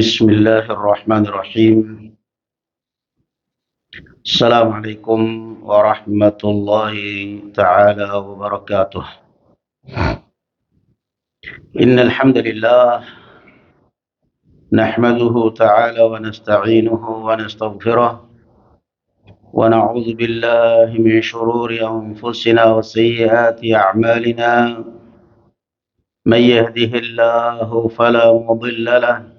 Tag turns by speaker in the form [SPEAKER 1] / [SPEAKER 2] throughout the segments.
[SPEAKER 1] بسم الله الرحمن الرحيم. السلام عليكم ورحمة الله تعالى وبركاته. إن الحمد لله نحمده تعالى ونستعينه ونستغفره ونعوذ بالله من شرور أنفسنا وسيئات أعمالنا. من يهده الله فلا مضل له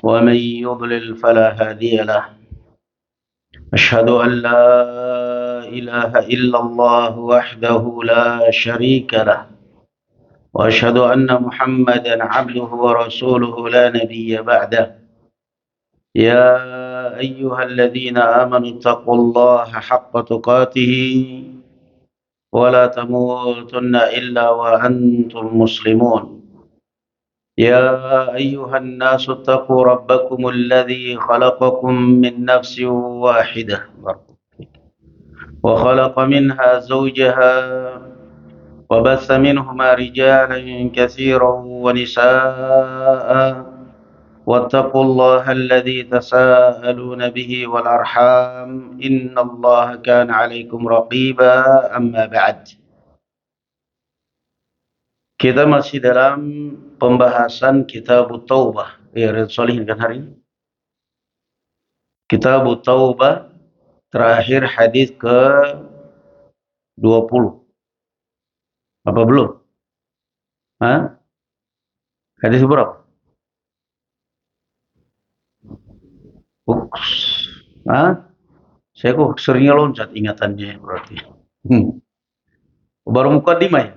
[SPEAKER 1] ومن يضلل فلا هادي له. أشهد أن لا إله إلا الله وحده لا شريك له وأشهد أن محمدا عبده ورسوله لا نبي بعده. يا أيها الذين آمنوا اتقوا الله حق تقاته ولا تموتن إلا وأنتم مسلمون. يا أيها الناس اتقوا ربكم الذي خلقكم من نفس واحدة وخلق منها زوجها وبث منهما رجالا كثيرا ونساء واتقوا الله الذي تساءلون به والأرحام إن الله كان عليكم رقيبا. أما بعد, kita masih dalam pembahasan Kitab Taubah. Riyadhus Shalihin kan hari ini? Kitab Taubah terakhir hadis ke 20. Apa belum? Hadis berapa? Saya kok seringnya loncat ingatannya berarti. Baru mukadimah ya?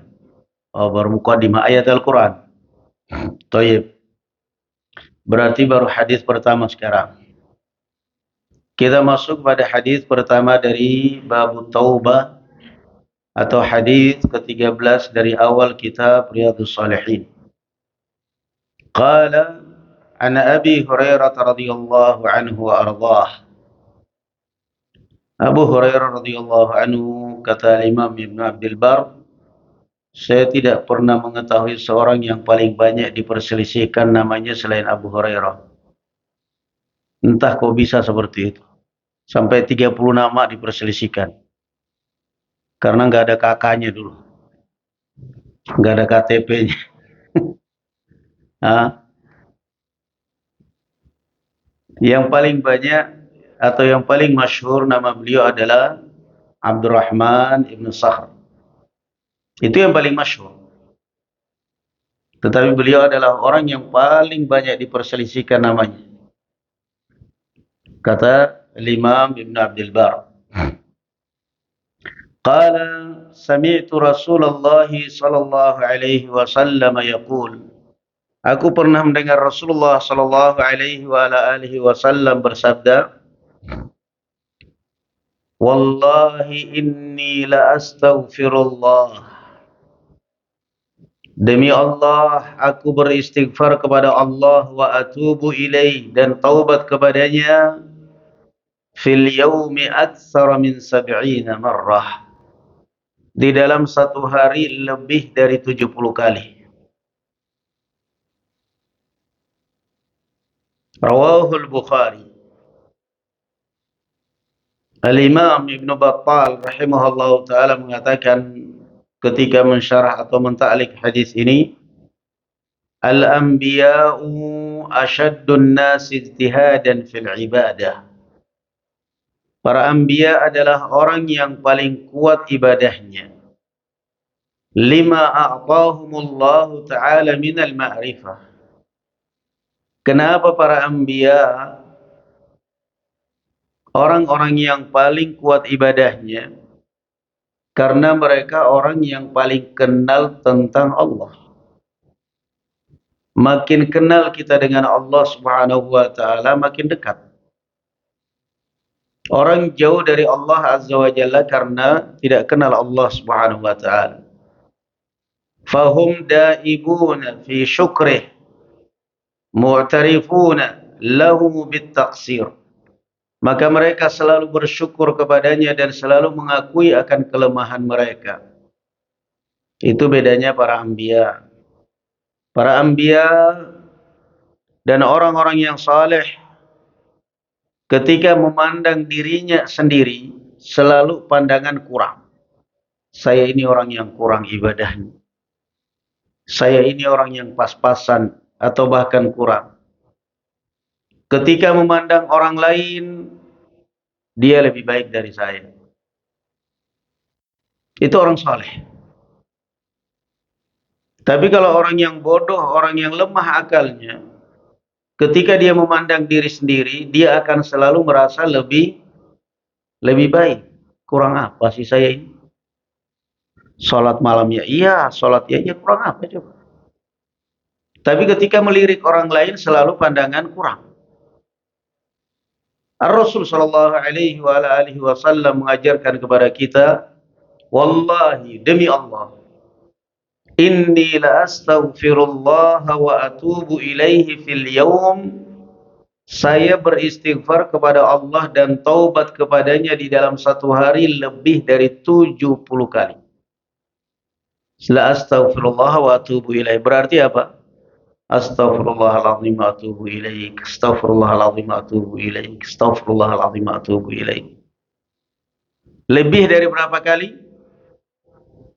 [SPEAKER 1] Baru mukadimah ayat Al-Quran. Tayyib. Berarti baru hadis pertama sekarang. Kita masuk pada hadis pertama dari bab Taubah atau hadis ke-13 dari awal kitab Riyadhus Shalihin. Qala an Abi Hurairah radhiyallahu anhu wa ardhah. Abu Hurairah radhiyallahu anhu, kata Imam Ibn Abdul Bar, saya tidak pernah mengetahui seorang yang paling banyak diperselisihkan namanya selain Abu Hurairah. Entah kok bisa seperti itu. Sampai 30 nama diperselisihkan. Karena nggak ada kakaknya dulu. Nggak ada KTP-nya. Yang paling banyak atau yang paling masyhur nama beliau adalah Abdurrahman ibn Sakhr. Itu yang paling masyhur. Tetapi beliau adalah orang yang paling banyak diperselisihkan namanya. Kata Imam Ibn Abdul Bar. Qala sami'tu Rasulullah sallallahu alaihi wasallam yaqul. Aku pernah mendengar Rasulullah sallallahu alaihi wa ala alihi wasallam bersabda, Wallahi inni la astaghfirullah. Demi Allah, aku beristighfar kepada Allah wa atubu ilaih, dan taubat kepadanya fil yaumi aktsara min 70 marrah. Di dalam satu hari lebih dari 70 kali. Rawahul Bukhari. Al-Imam Ibn Battal rahimahullah ta'ala mengatakan ketika mensyarah atau menta'liq hadis ini, Al-anbiya'u ashaddun nasi ijtihadan fil ibadah. Para anbiya adalah orang yang paling kuat ibadahnya. Lima a'tahumullahu ta'ala minal ma'rifah. Kenapa para anbiya orang-orang yang paling kuat ibadahnya? Karena mereka orang yang paling kenal tentang Allah. Makin kenal kita dengan Allah subhanahu wa ta'ala, makin dekat. Orang jauh dari Allah azza wa jalla karena tidak kenal Allah subhanahu wa ta'ala. Fahum daibuna fi syukrih, mu'tarifuna lahu bit-taqsir. Maka mereka selalu bersyukur kepadanya dan selalu mengakui akan kelemahan mereka. Itu bedanya para anbiya. Para anbiya Dan orang-orang yang saleh ketika memandang dirinya sendiri selalu pandangan kurang. Saya ini orang yang kurang ibadahnya. Saya ini orang yang pas-pasan atau bahkan kurang. Ketika memandang orang lain, dia lebih baik dari saya. Itu orang saleh. Tapi kalau orang yang bodoh, orang yang lemah akalnya, ketika dia memandang diri sendiri, dia akan selalu merasa lebih baik. Kurang apa sih saya ini? Salat malamnya iya, salat ya kurang apa coba? Tapi ketika melirik orang lain selalu pandangan kurang. Ar-Rasul sallallahu alaihi wasallam mengajarkan kepada kita, wallahi demi Allah, inni la astaghfirullah wa atubu ilaihi fil yawm. Saya beristighfar kepada Allah dan taubat kepadanya di dalam satu hari lebih dari 70 kali. La astaghfirullah wa atubu ilaihi. Berarti apa? Astaghfirullahaladzim wa atubu ilaik. Astaghfirullahaladzim wa atubu ilaik. Astaghfirullahaladzim wa atubu ilaik. Lebih dari berapa kali?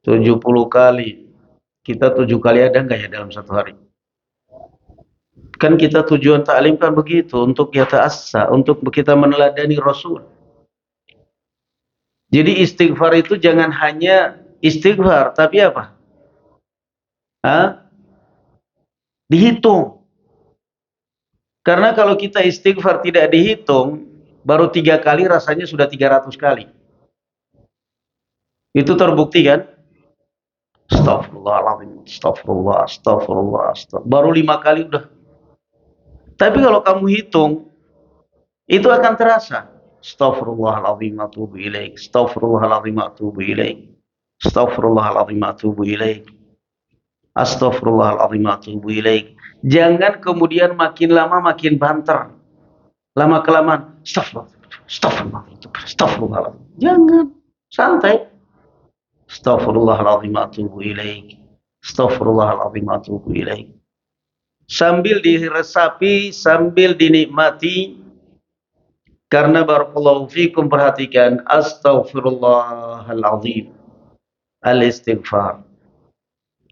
[SPEAKER 1] 70 kali. Kita 7 kali ada enggak ya dalam satu hari? Kan kita tujuan taklim kan begitu, untuk yata'assa, untuk kita meneladani Rasul. Jadi istighfar itu jangan hanya istighfar, tapi apa? Dihitung. Karena kalau kita istighfar tidak dihitung, baru 3 kali rasanya sudah 300 kali. Itu terbukti kan? Astagfirullahaladzim, astagfirullah, astagfirullah, astagfirullah. Baru 5 kali udah. Tapi kalau kamu hitung, itu akan terasa. Astaghfirullahaladzim atubu ilaik. Astaghfirullahaladzim atubu ilaik. Astaghfirullahaladzim atubu ilaik. Astaghfirullahaladzim atubu ilaik. Jangan kemudian makin lama makin banter. Lama kelamaan, astagfirullahaladzim. Jangan, santai. Astaghfirullahaladzim atubu ilaik. Astaghfirullahaladzim atubu ilaik. Sambil diresapi, sambil dinikmati. Karena barakallahu fikum, perhatikan, astaghfirullahaladzim, al-istighfar.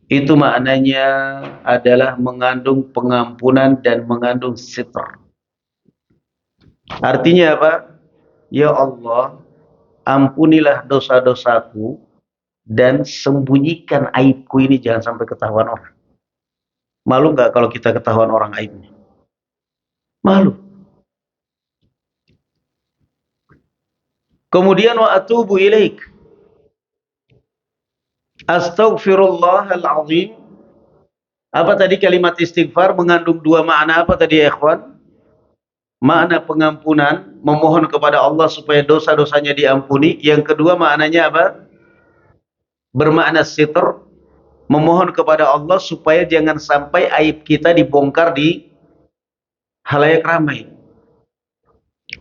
[SPEAKER 1] Itu maknanya adalah mengandung pengampunan dan mengandung sitr. Artinya apa? Ya Allah, ampunilah dosa-dosaku dan sembunyikan aibku ini jangan sampai ketahuan orang. Malu nggak kalau kita ketahuan orang aibnya? Malu. Kemudian wa atubu ilaik. Astaghfirullahaladzim. Apa tadi kalimat istighfar mengandung 2 makna apa tadi ya ikhwan? Makna pengampunan, memohon kepada Allah supaya dosa-dosanya diampuni. Yang kedua maknanya apa? Bermakna sitr, memohon kepada Allah supaya jangan sampai aib kita dibongkar di halayak ramai.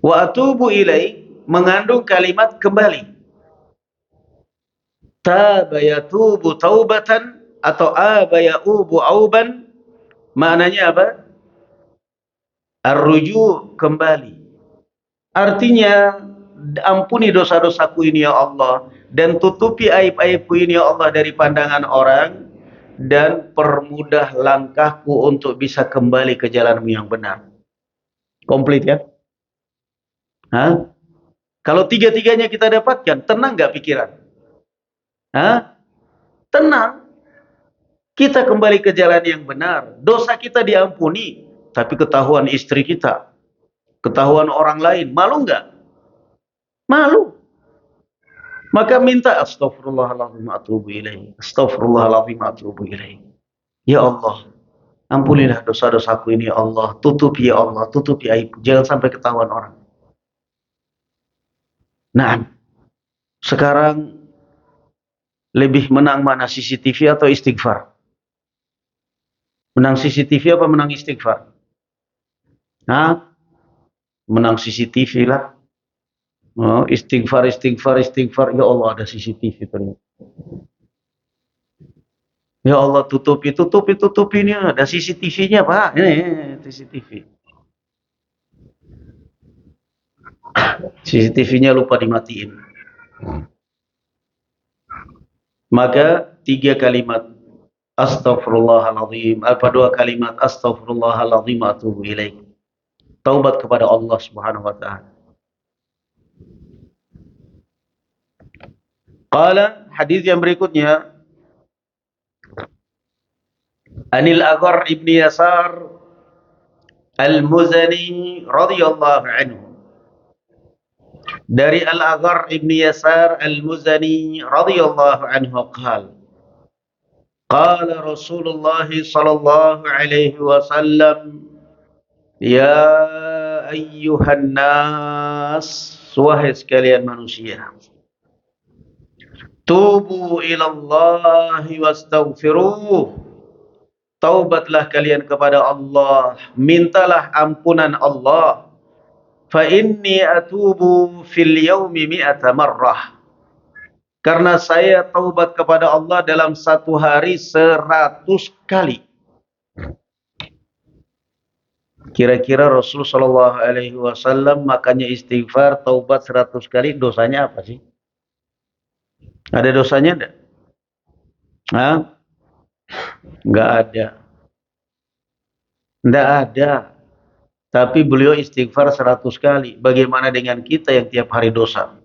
[SPEAKER 1] Wa atubu ilaik mengandung kalimat kembali. Taba yatubu taubatan atau aba yaubu auban, maknanya apa? Ar-ruju, kembali. Artinya, ampuni dosa-dosaku ini ya Allah, dan tutupi aib-aibku ini ya Allah dari pandangan orang, dan permudah langkahku untuk bisa kembali ke jalanmu yang benar. Komplit ya? Kalau tiga-tiganya kita dapatkan, tenang gak pikiran? Tenang. Kita kembali ke jalan yang benar. Dosa kita diampuni, tapi ketahuan istri kita, ketahuan orang lain, malu nggak? Malu. Maka minta astaghfirullahaladzim atubu ilaih. Astaghfirullahaladzim atubu ilaih. Ya Allah, ampunilah dosa-dosaku ini ya Allah. Tutupi ya Allah, tutupi aib. Jangan sampai ketahuan orang. Nah, sekarang lebih menang mana, CCTV atau istighfar? Menang CCTV apa menang istighfar? Menang CCTV lah. Istighfar. Ya Allah, ada CCTV ternyata. Ya Allah, tutupi ini. Ada CCTV-nya, Pak. Ini CCTV. CCTV-nya lupa dimatiin. Maka 3 kalimat Astaghfirullahaladzim, apa 2 kalimat Astaghfirullahaladzim atubu ilaih. Taubat kepada Allah Subhanahu wa taala. Qala, hadis yang berikutnya, Anil Aghar ibni Yasar Al-Muzani radhiyallahu anhu. Dari Al-Aghar ibni Yasar Al-Muzani radhiyallahu anhu qala, qala Rasulullah sallallahu alaihi wasallam, ya ayyuhan nas, wahai sekalian manusia, tubu ilallahi wastaghfiruh, taubatlah kalian kepada Allah, mintalah ampunan Allah. Fa inni atubu fil yaumi mi'ata marrah, karena saya taubat kepada Allah dalam satu hari 100 kali. Kira-kira Rasul sallallahu alaihi wasallam makanya istighfar taubat 100 kali, dosanya apa sih? Ada dosanya enggak? Hah? Enggak ada. Enggak ada. Tapi beliau istighfar 100 kali. Bagaimana dengan kita yang tiap hari dosa?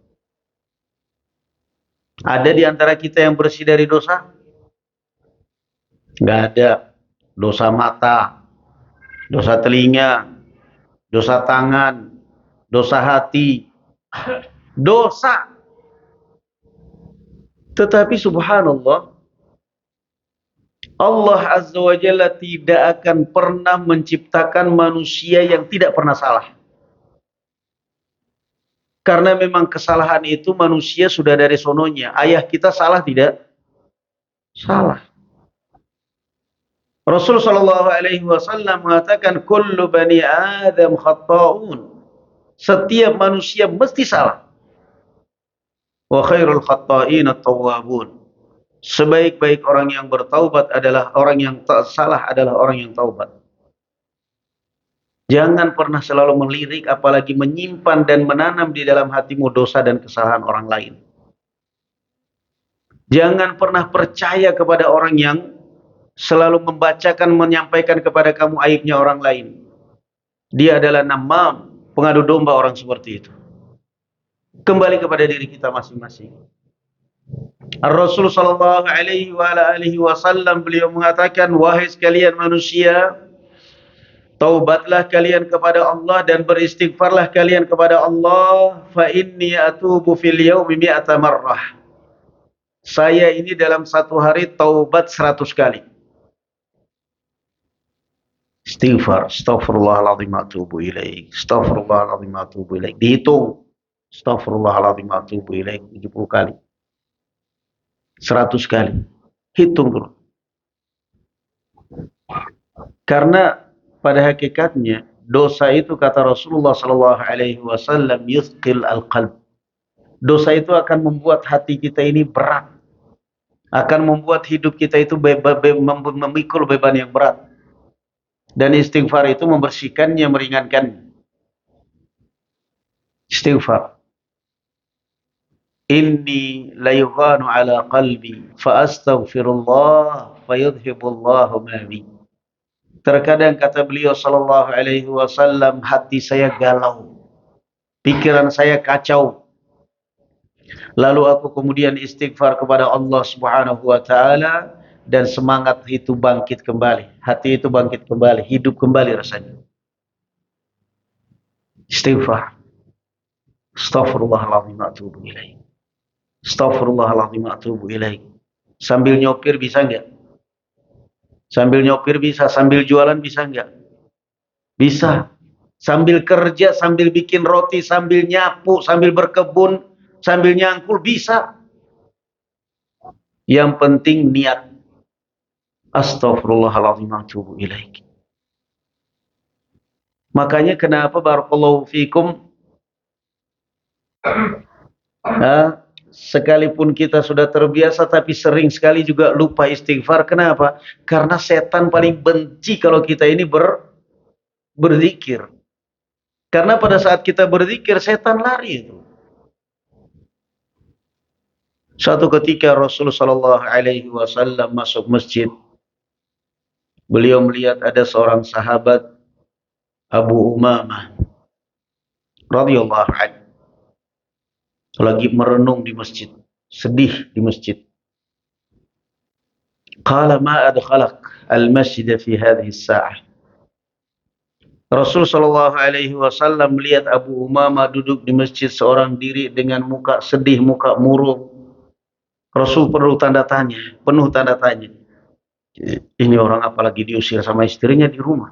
[SPEAKER 1] Ada di antara kita yang bersih dari dosa? Enggak ada. Dosa mata, dosa telinga, dosa tangan, dosa hati, dosa. Tetapi subhanallah, Allah Azza wa Jalla tidak akan pernah menciptakan manusia yang tidak pernah salah. Karena memang kesalahan itu manusia sudah dari sononya. Ayah kita salah tidak? Salah. Rasul sallallahu alaihi wasallam mengatakan, kullu bani Adam khatta'un. Setiap manusia mesti salah. Wa khairul khatta'in at-tawwabun. Sebaik-baik orang yang bertaubat adalah orang yang salah, adalah orang yang taubat. Jangan pernah selalu melirik, apalagi menyimpan dan menanam di dalam hatimu dosa dan kesalahan orang lain. Jangan pernah percaya kepada orang yang selalu membacakan, menyampaikan kepada kamu aibnya orang lain. Dia adalah namam, pengadu domba orang seperti itu. Kembali kepada diri kita masing-masing. Rasul sallallahu alaihi wasallam beliau mengatakan, wahai sekalian manusia, taubatlah kalian kepada Allah dan beristighfarlah kalian kepada Allah. Fa inni atubu fil yaumi mi'ata marrah. Saya ini dalam satu hari taubat 100 kali. Istighfar, astaghfirullahaladzim atubu ilaik, astaghfirullahaladzim atubu ilaik. Dihitung, astaghfirullahaladzim atubu ilaik 70 kali. 100 kali. Hitung dulu. Karena pada hakikatnya dosa itu, kata Rasulullah sallallahu alaihi wasallam, yuthqil al-qalb. Dosa itu akan membuat hati kita ini berat. Akan membuat hidup kita itu memikul beban yang berat. Dan istighfar itu membersihkannya, meringankannya. Istighfar. Inni layughanu ala qalbi fa astaghfirullah fa yudhibullahu ma bi. Terkadang kata beliau sallallahu alaihi wasallam, hati saya galau, pikiran saya kacau. Lalu aku kemudian istighfar kepada Allah Subhanahu wa taala, dan semangat itu bangkit kembali, hati itu bangkit kembali, hidup kembali rasanya. Istighfar. Astaghfirullahaladzim atubu ilaih. Astaghfirullahaladzim atubu ilaih. Sambil nyopir bisa enggak? Sambil nyopir bisa, sambil jualan bisa enggak? Bisa. Sambil kerja, sambil bikin roti, sambil nyapu, sambil berkebun, sambil nyangkul, bisa. Yang penting niat. Astaghfirullahaladzim atubu ilaih. Makanya kenapa barakallahu fikum, Sekalipun kita sudah terbiasa, tapi sering sekali juga lupa istighfar. Kenapa? Karena setan paling benci kalau kita ini berzikir. Karena pada saat kita berzikir, setan lari itu. Suatu ketika Rasulullah SAW masuk masjid. Beliau melihat ada seorang sahabat, Abu Umamah radhiyallahu anhu, lagi merenung di masjid, sedih di masjid. Qala ma adkhalak al-masjid fi hadhihi as-sa'ah. Rasul sallallahu alaihi wasallam melihat Abu Umamah duduk di masjid seorang diri dengan muka sedih, muka murung. Rasul penuh tanda tanya. Ini orang apalagi diusir sama istrinya di rumah.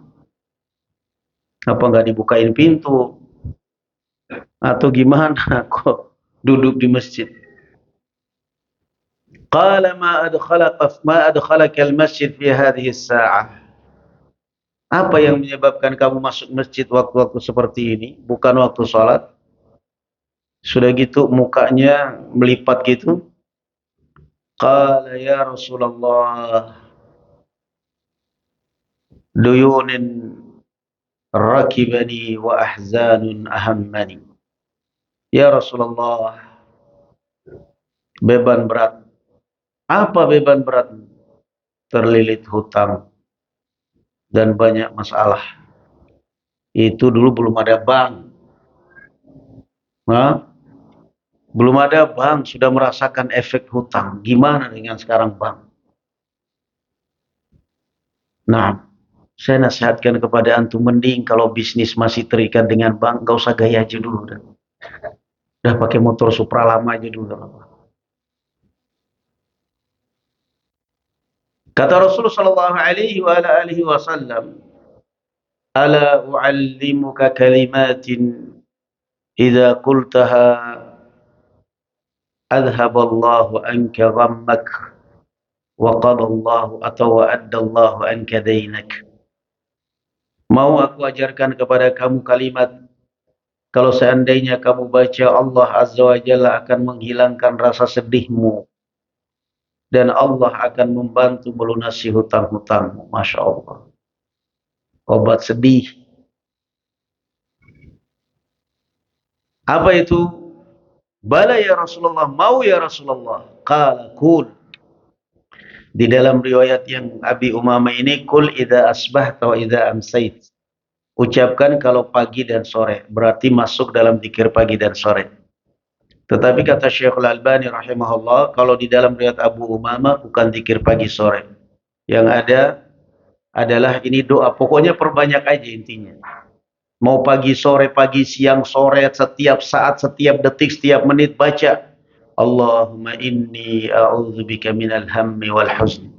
[SPEAKER 1] Apa enggak dibukain pintu? Atau gimana kok duduk di masjid? Qala ma adkhalaka al-masjid fi hadhihi as-sa'ah. Apa yang menyebabkan kamu masuk masjid waktu-waktu seperti ini, bukan waktu sholat? Sudah gitu mukanya melipat gitu. Qala ya Rasulullah, duyunin rakibani wa ahzanun ahammani. Ya Rasulullah, beban berat. Apa beban berat? Terlilit hutang dan banyak masalah. Itu dulu belum ada bank. Nah, belum ada bank, sudah merasakan efek hutang. Gimana dengan sekarang bank? Nah, saya nasihatkan kepada antum, mending kalau bisnis masih terikat dengan bank, gak usah gaya aja dulu. Udah pakai motor Supra lama aja dulu. Kata Rasulullah sallallahu alaihi wasallam, "Ala u'allimuka kalimatin idza qultaha adhaballahu anka ghammak wa qadallahu atau wa addallahu anka dainak." Mau aku ajarkan kepada kamu kalimat, kalau seandainya kamu baca, Allah Azza wa Jalla akan menghilangkan rasa sedihmu dan Allah akan membantu melunasi hutang-hutangmu. Masya Allah. Obat sedih. Apa itu? Bala ya Rasulullah, mau ya Rasulullah. Qala kul. Di dalam riwayat yang Abi Umamah ini, kul idza asbahta wa idza amsait. Ucapkan kalau pagi dan sore. Berarti masuk dalam zikir pagi dan sore. Tetapi kata Syekhul Albani rahimahullah, kalau di dalam riwayat Abu Umamah bukan zikir pagi sore. Yang ada adalah ini doa. Pokoknya perbanyak aja intinya. Mau pagi, sore, pagi, siang, sore, setiap saat, setiap detik, setiap menit baca. Allahumma inni a'udzubika minal hammi wal huzni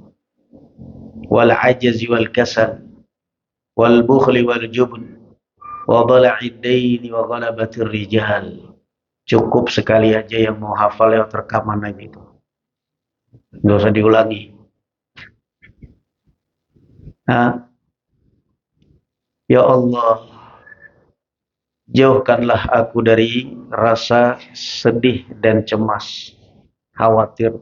[SPEAKER 1] wal ajazi wal kasal wal bukhli wal jubn wa dhala'id daini wa ghalabatir rijal. Cukup sekali aja yang mau hafal lewat rekaman aja itu. Nggak usah diulangi. Nah, ya Allah, jauhkanlah aku dari rasa sedih dan cemas, khawatir.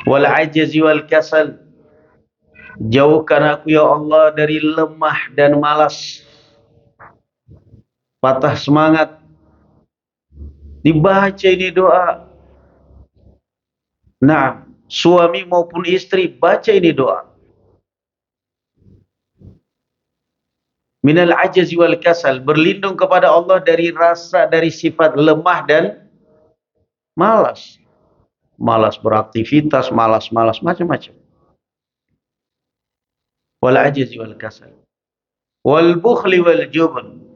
[SPEAKER 1] Wal ajazi wal kasal. Jauhkan aku ya Allah dari lemah dan malas. Patah semangat. Dibaca ini doa. Nah, suami maupun istri baca ini doa. Minal ajazi wal kasal, berlindung kepada Allah dari rasa, dari sifat lemah dan malas. Malas beraktivitas, malas macam-macam. Wal ajazi wal kasal. Wal bukhli wal jubn.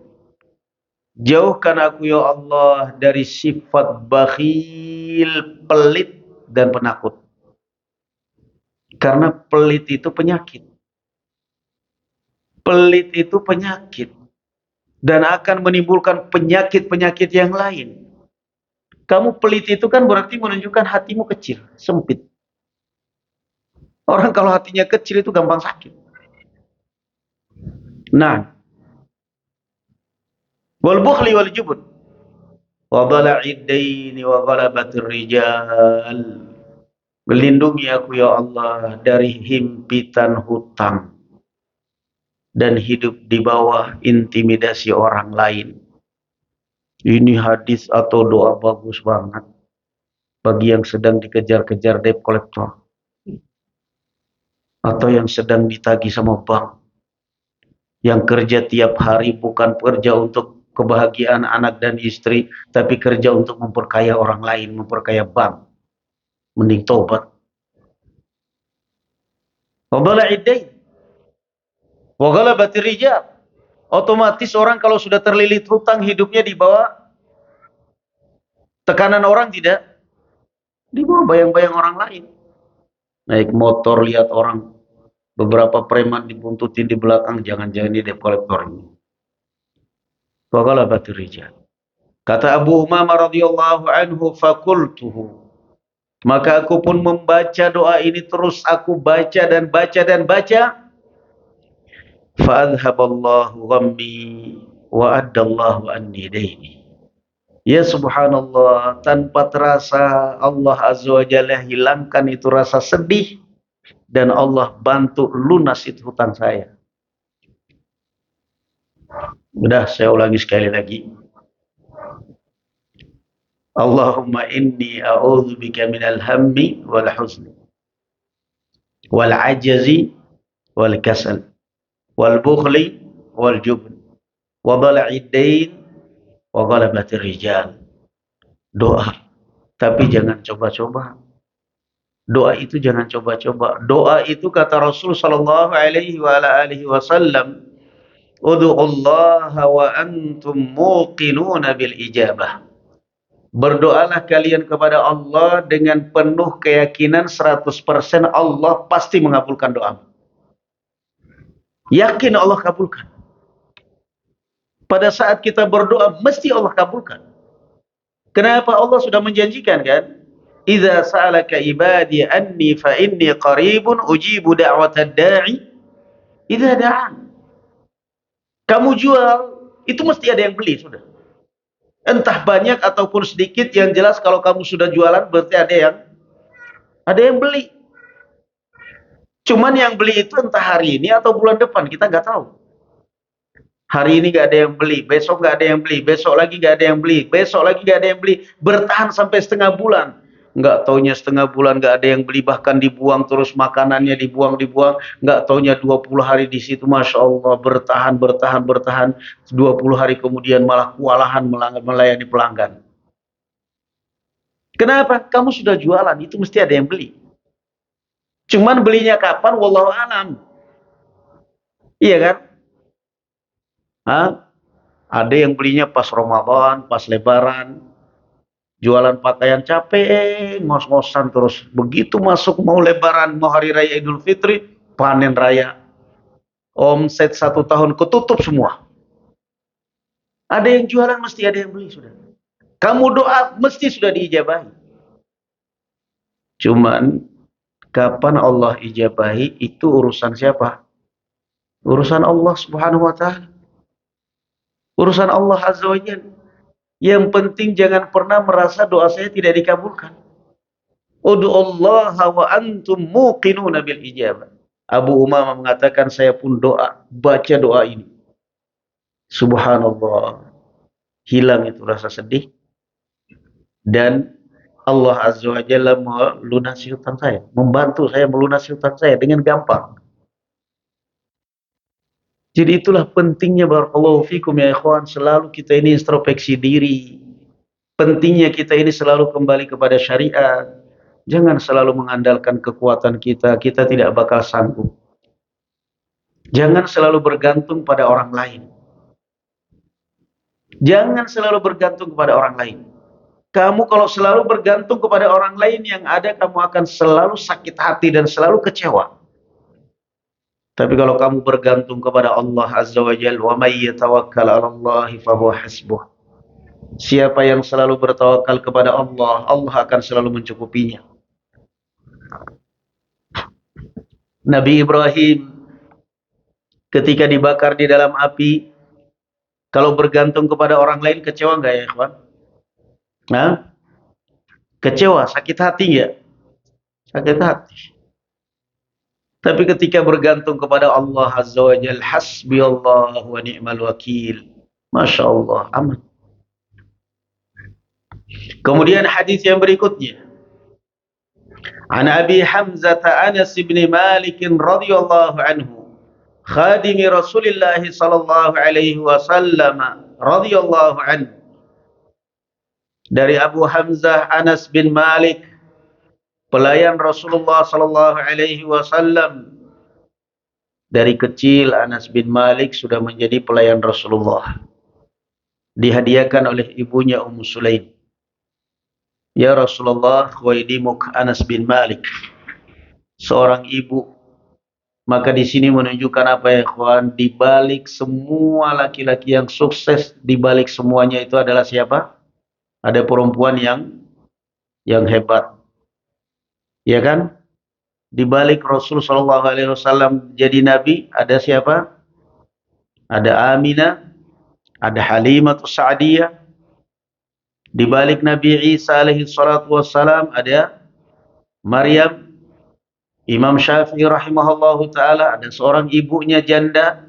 [SPEAKER 1] Jauhkan aku ya Allah dari sifat bakhil, pelit dan penakut. Karena pelit itu penyakit. Pelit itu penyakit. Dan akan menimbulkan penyakit-penyakit yang lain. Kamu pelit itu kan berarti menunjukkan hatimu kecil, sempit. Orang kalau hatinya kecil itu gampang sakit. Nah, wal bukhli wal jubun. wa dhala'id daini wa ghalabatir rijal. Melindungi aku ya Allah dari himpitan hutang dan hidup di bawah intimidasi orang lain. Ini hadis atau doa bagus banget bagi yang sedang dikejar-kejar debt collector atau yang sedang ditagih sama bank, yang kerja tiap hari bukan kerja untuk kebahagiaan anak dan istri, tapi kerja untuk memperkaya orang lain, memperkaya bank. Mending tobat. Wa dhala'id dain wa ghalabatir rijal. Otomatis orang kalau sudah terlilit hutang, hidupnya di bawah tekanan orang, tidak di bawah bayang-bayang orang lain. Naik motor lihat orang, beberapa preman dibuntutin di belakang, jangan-jangan ini debt collector ini. Wa ghalabatir rijal. Kata Abu Umamah radhiyallahu anhu, fakultuhu, maka aku pun membaca doa ini terus, aku baca dan baca dan baca. Fa'adhaballahu ghammi wa addallahu anni daini. Ya subhanallah, tanpa terasa Allah Azza wa Jalla hilangkan itu rasa sedih, dan Allah bantu lunas itu hutang saya. Udah, saya ulangi sekali lagi. Allahumma inni a'udzubika minal hammi wal huzni wal ajzi wal kasal wal bukhli wal jubn wa dhala'id dain wa ghalabatir rijal. Doa, tapi jangan coba-coba. Doa itu jangan coba-coba. Doa itu kata Rasul sallallahu alaihi wasallam, ud'ullaha wa antum muqinuna bil ijabah. Berdoalah kalian kepada Allah dengan penuh keyakinan 100% Allah pasti mengabulkan doa. Yakin Allah kabulkan. Pada saat kita berdoa mesti Allah kabulkan. Kenapa? Allah sudah menjanjikan kan? Idza sa'alaka ibadi anni fa inni qaribun ujibu da'watad da'i idza da'an. Kamu jual, itu mesti ada yang beli sudah. Entah banyak ataupun sedikit, yang jelas kalau kamu sudah jualan berarti ada yang beli. Cuman yang beli itu entah hari ini atau bulan depan, kita nggak tahu. Hari ini nggak ada yang beli, besok nggak ada yang beli, besok lagi nggak ada yang beli, besok lagi nggak ada yang beli, bertahan sampai setengah bulan. Nggak taunya setengah bulan nggak ada yang beli, bahkan dibuang terus makanannya, dibuang. Nggak taunya 20 hari di situ, Masya Allah, bertahan. 20 hari kemudian malah kewalahan melayani pelanggan. Kenapa? Kamu sudah jualan, itu mesti ada yang beli. Cuman belinya kapan? Wallahu alam. Iya kan? Hah? Ada yang belinya pas Ramadan, pas Lebaran. Jualan pakaian capek, ngos-ngosan terus. Begitu masuk mau Lebaran, mau Hari Raya Idul Fitri, panen raya. Omset 1 tahun ketutup semua. Ada yang jualan, mesti ada yang beli sudah. Kamu doa, mesti sudah diijabahi. Cuman, kapan Allah ijabahi, itu urusan siapa? Urusan Allah Subhanahu wa Ta'ala. Urusan Allah Azza wa Jalla. Yang penting jangan pernah merasa doa saya tidak dikabulkan. Ud'ullaha wa antum muqinuna bil ijabah. Abu Umamah mengatakan, saya pun baca doa ini. Subhanallah. Hilang itu rasa sedih. Dan Allah Azza wa Jalla melunasi hutang saya. Membantu saya melunasi hutang saya dengan gampang. Jadi itulah pentingnya, barakallahu fikum ya ikhwan, selalu kita ini introspeksi diri. Pentingnya kita ini selalu kembali kepada syariat. Jangan selalu mengandalkan kekuatan kita, kita tidak bakal sanggup. Jangan selalu bergantung pada orang lain. Jangan selalu bergantung kepada orang lain. Kamu kalau selalu bergantung kepada orang lain, yang ada kamu akan selalu sakit hati dan selalu kecewa. Tapi kalau kamu bergantung kepada Allah Azza wa Jalla, wa may yatawakkal 'ala Allahi fa huwa hasbuh. Siapa yang selalu bertawakal kepada Allah, Allah akan selalu mencukupinya. Nabi Ibrahim ketika dibakar di dalam api, kalau bergantung kepada orang lain kecewa enggak ya, ikhwan? Nah, kecewa, sakit hati enggak? Sakit hati. Tapi ketika bergantung kepada Allah Azza wa Jalla, hasbi Allah wa ni'mal wakil. Masya Allah, aman. Kemudian hadis yang berikutnya. An Abi Hamzah Anas bin Malik radhiyallahu anhu, khadimi Rasulullah sallallahu alaihi wasallam radhiyallahu anhu. Dari Abu Hamzah Anas bin Malik, pelayan Rasulullah sallallahu alaihi wasallam. Dari kecil Anas bin Malik sudah menjadi pelayan Rasulullah. Dihadiahkan oleh ibunya Ummu Sulaim. Ya Rasulullah, khuwaidimuk Anas bin Malik. Seorang ibu. Maka di sini menunjukkan apa ya ikhwan? Di balik semua laki-laki yang sukses, di balik semuanya itu adalah siapa? Ada perempuan yang hebat. Ya kan? Di balik Rasul sallallahu alaihi wasallam jadi nabi, ada siapa? Ada Aminah, ada Halimatus Sa'diyah. Di balik Nabi Isa alaihi salatu wassalam ada Maryam. Imam Syafi'i rahimahullahu taala ada seorang ibunya janda,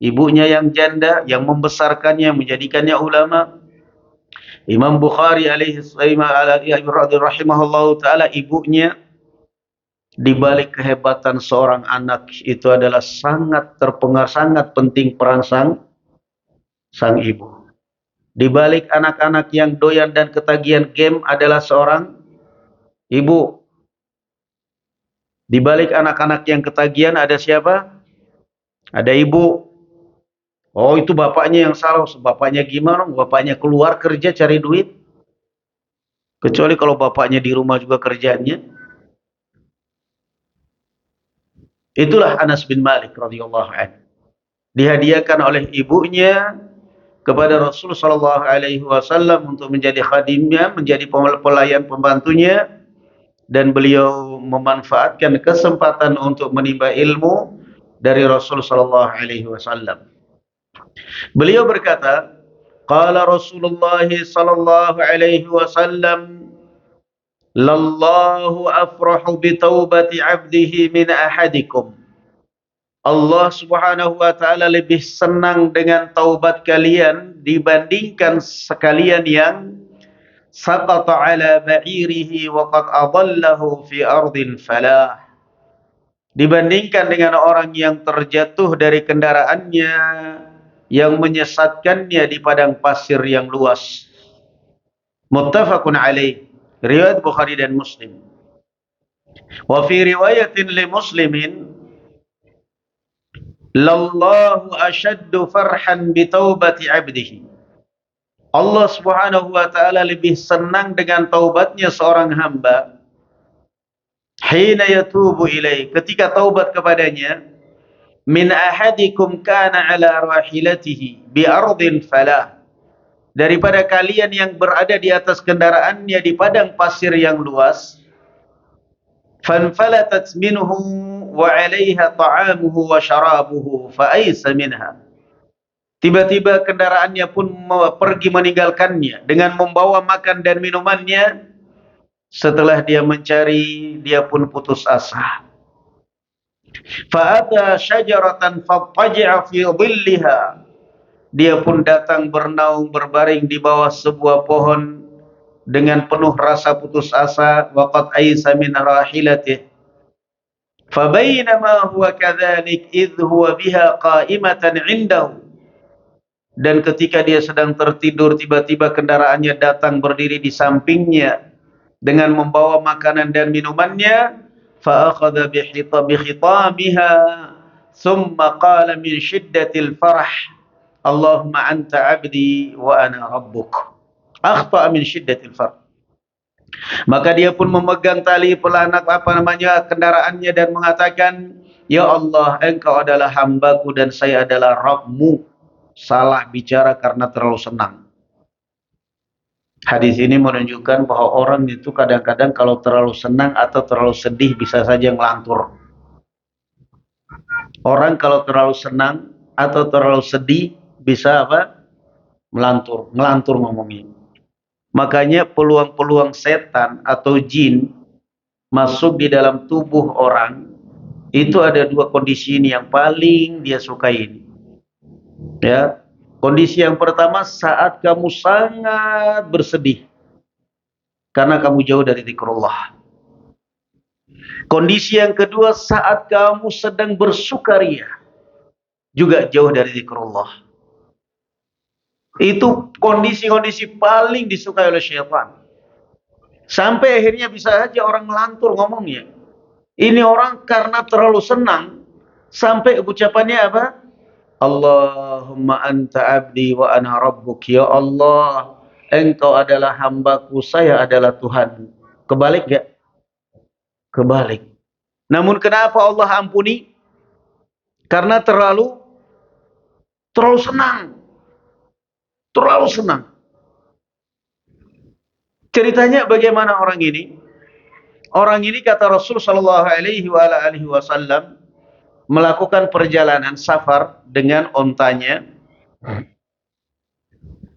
[SPEAKER 1] ibunya yang janda yang membesarkannya, menjadikannya ulama. Imam Bukhari alaihi rahimahullahu taala ibunya. Di balik kehebatan seorang anak itu adalah sangat terpengaruh, sangat penting peran sang ibu. Di balik anak-anak yang doyan dan ketagihan game adalah seorang ibu. Di balik anak-anak yang ketagihan ada siapa? Ada ibu. Oh, itu bapaknya yang salah. Bapaknya gimana? Bapaknya keluar kerja cari duit. Kecuali kalau bapaknya di rumah juga kerjanya. Itulah Anas bin Malik radhiyallahu anhu. Dihadiahkan oleh ibunya kepada Rasul sallallahu alaihi wasallam untuk menjadi khadimnya, menjadi pelayan pembantunya, dan beliau memanfaatkan kesempatan untuk menimba ilmu dari Rasul sallallahu alaihi wasallam. Beliau berkata, qala Rasulullah sallallahu alaihi wasallam, lallahu afrahu bi taubati 'abdihi min ahadikum. Allah Subhanahu wa taala lebih senang dengan taubat kalian dibandingkan sekalian yang saqata ala ba'irihi wa qad adallahu fi ardil falah. Dibandingkan dengan orang yang terjatuh dari kendaraannya yang menyesatkannya di padang pasir yang luas. Muttafaqun alaih. Riwayat Bukhari dan Muslim. Wa fi riwayatin li Muslimin, lallahu ashaddu farhan bi taubati 'abdihi. Allah Subhanahu wa taala lebih senang dengan taubatnya seorang hamba. Hina yatubu ilaih, ketika taubat kepadanya, min ahadikum kana ala rahilatihi bi ardin falah. Daripada kalian yang berada di atas kendaraannya di padang pasir yang luas, fanfalatat minhu wa 'alaiha ta'amuhu wa syarabuhu fa aisa minha. Tiba-tiba kendaraannya pun pergi meninggalkannya dengan membawa makan dan minumannya. Setelah dia mencari, dia pun putus asa. Fa ata syajaratan fattaja'a fi dhilliha. Dia pun datang bernaung berbaring di bawah sebuah pohon dengan penuh rasa putus asa. Waqad aisa min rahilatih. Fabainama huwa kadzalik idh huwa biha qa'imatan 'indahu. Dan ketika dia sedang tertidur, tiba-tiba kendaraannya datang berdiri di sampingnya dengan membawa makanan dan minumannya. Fa akhadha bi khitamiha thumma qala min shiddatil farah, Allahumma anta 'abdi wa ana rabbuk. Akhta'a min shiddatil farah. Maka dia pun memegang tali pelanak kendaraannya dan mengatakan, ya Allah, engkau adalah hambaku dan saya adalah Rabbmu. Salah bicara karena terlalu senang. Hadis ini menunjukkan bahwa orang itu kadang-kadang kalau terlalu senang atau terlalu sedih bisa saja ngelantur. Orang kalau terlalu senang atau terlalu sedih bisa apa? Melantur, ngelantur ngomongnya. Makanya peluang-peluang setan atau jin masuk di dalam tubuh orang, itu ada dua kondisi ini yang paling dia sukai. Ya. Kondisi yang pertama saat kamu sangat bersedih karena kamu jauh dari zikrullah. Kondisi yang kedua saat kamu sedang bersukaria juga jauh dari zikrullah. Itu kondisi-kondisi paling disukai oleh syaitan. Sampai akhirnya bisa saja orang melantur ngomongnya. Ini orang karena terlalu senang sampai ucapannya apa? Allahumma anta abdi wa ana rabbuk. Ya Allah, engkau adalah hambaku, saya adalah Tuhan. Kebalik gak? Kebalik. Namun kenapa Allah ampuni? Karena terlalu senang. Terlalu senang. Ceritanya bagaimana orang ini? Orang ini kata Rasul sallallahu alaihi wasallam melakukan perjalanan safar dengan ontanya.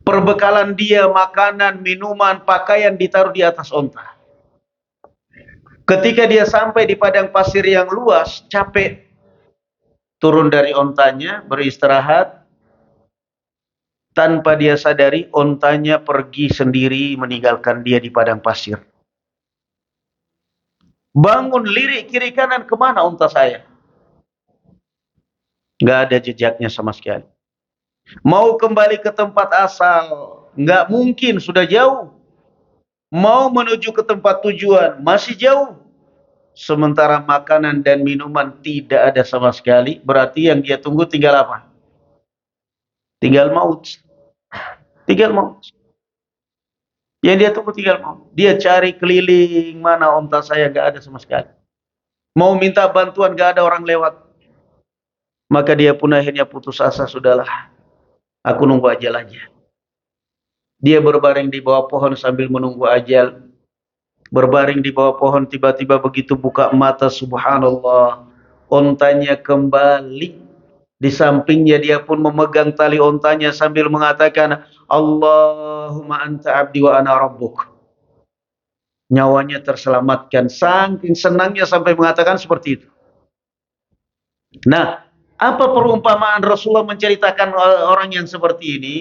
[SPEAKER 1] Perbekalan dia, makanan, minuman, pakaian ditaruh di atas onta. Ketika dia sampai di padang pasir yang luas, capek, turun dari ontanya, beristirahat. Tanpa dia sadari, ontanya pergi sendiri meninggalkan dia di padang pasir. Bangun, lirik kiri kanan, kemana onta saya? Nggak ada jejaknya sama sekali. Mau kembali ke tempat asal, nggak mungkin, sudah jauh. Mau menuju ke tempat tujuan, masih jauh. Sementara makanan dan minuman tidak ada sama sekali, berarti yang dia tunggu tinggal apa? Tinggal maut. Tinggal maut. Yang dia tunggu tinggal maut. Dia cari keliling, mana onta saya, nggak ada sama sekali. Mau minta bantuan, nggak ada orang lewat. Maka dia pun akhirnya putus asa, sudahlah, aku nunggu ajal aja. Dia berbaring di bawah pohon sambil menunggu ajal. Berbaring di bawah pohon, tiba-tiba begitu buka mata, subhanallah, ontanya kembali. Di sampingnya dia pun memegang tali ontanya sambil mengatakan, Allahumma anta abdi wa ana rabbuk. Nyawanya terselamatkan. Saking senangnya sampai mengatakan seperti itu. Nah, apa perumpamaan Rasulullah menceritakan orang yang seperti ini?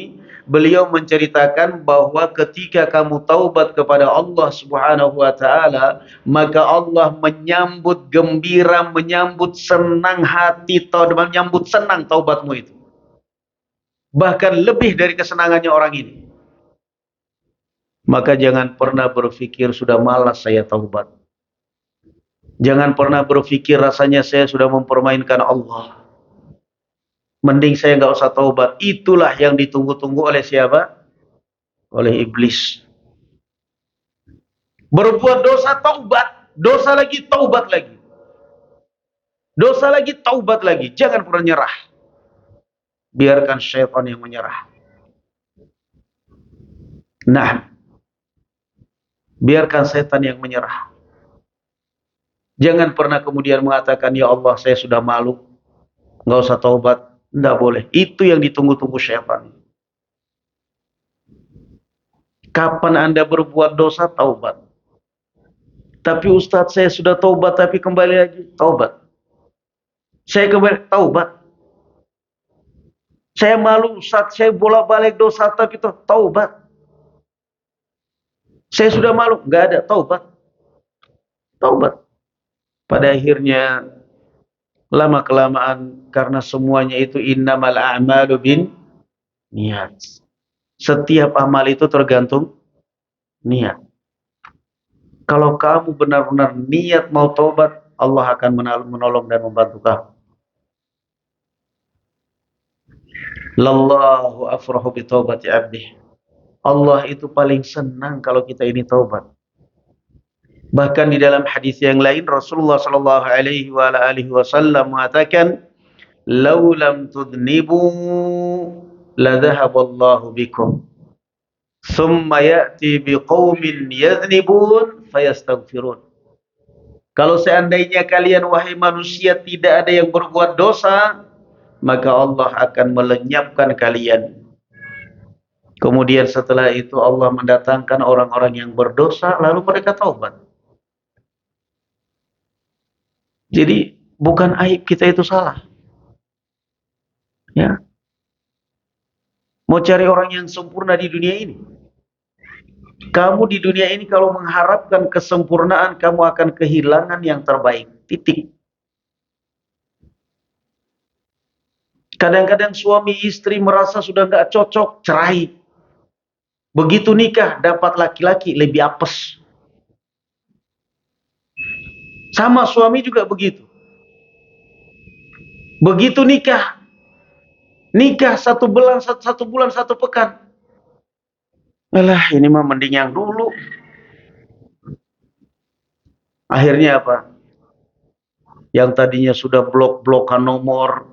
[SPEAKER 1] Beliau menceritakan bahwa ketika kamu taubat kepada Allah Subhanahu wa taala, maka Allah menyambut gembira, menyambut senang hati, menyambut senang taubatmu itu. Bahkan lebih dari kesenangannya orang ini. Maka jangan pernah berpikir sudah malas saya taubat. Jangan pernah berpikir rasanya saya sudah mempermainkan Allah. Mending saya nggak usah taubat. Itulah yang ditunggu-tunggu oleh siapa? Oleh iblis. Berbuat dosa, taubat. Dosa lagi, taubat lagi. Dosa lagi, taubat lagi. Jangan pernah nyerah. Biarkan syaitan yang menyerah. Nah, biarkan setan yang menyerah. Jangan pernah kemudian mengatakan, ya Allah, saya sudah malu, nggak usah taubat. Tidak boleh. Itu yang ditunggu-tunggu syaitan. Kapan Anda berbuat dosa, taubat. Tapi Ustadz, saya sudah taubat tapi kembali lagi, taubat. Saya kembali, taubat. Saya malu Ustadz, saya bolak-balik dosa tapi taubat. Saya sudah malu, nggak ada, taubat. Taubat. Pada akhirnya lama-kelamaan, karena semuanya itu innamal a'malu bin niat. Setiap amal itu tergantung niat. Kalau kamu benar-benar niat mau taubat, Allah akan menolong dan membantu kamu. Lallahu afrahu bi taubati abdi. Allah itu paling senang kalau kita ini taubat. Bahkan di dalam hadis yang lain Rasulullah sallallahu alaihi wasallam mengatakan, "Lau lam tudnibu la dhahaballahu bikum. Tsumma ya'ti biqaumin yadhnibun fayastaghfirun." Kalau seandainya kalian wahai manusia tidak ada yang berbuat dosa, maka Allah akan melenyapkan kalian. Kemudian setelah itu Allah mendatangkan orang-orang yang berdosa, lalu mereka taubat. Jadi bukan aib kita itu salah. Ya, mau cari orang yang sempurna di dunia ini. Kamu di dunia ini kalau mengharapkan kesempurnaan, kamu akan kehilangan yang terbaik. Titik. Kadang-kadang suami istri merasa sudah nggak cocok, cerai. Begitu nikah, dapat laki-laki lebih apes. Sama suami juga begitu. Begitu nikah, satu bulan satu pekan. Alah, ini mah mending yang dulu. Akhirnya apa? Yang tadinya sudah blok-blokan nomor,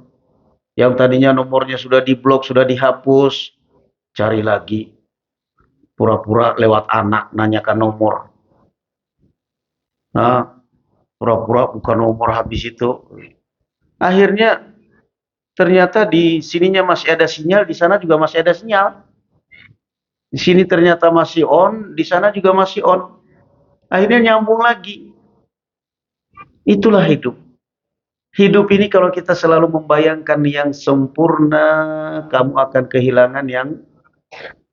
[SPEAKER 1] yang tadinya nomornya sudah diblok, sudah dihapus, cari lagi. Pura-pura lewat anak nanyakan nomor. Nah, pura-pura bukan nomor habis itu. Akhirnya ternyata di sininya masih ada sinyal, di sana juga masih ada sinyal. Di sini ternyata masih on, di sana juga masih on. Akhirnya nyambung lagi. Itulah hidup. Hidup ini kalau kita selalu membayangkan yang sempurna, kamu akan kehilangan yang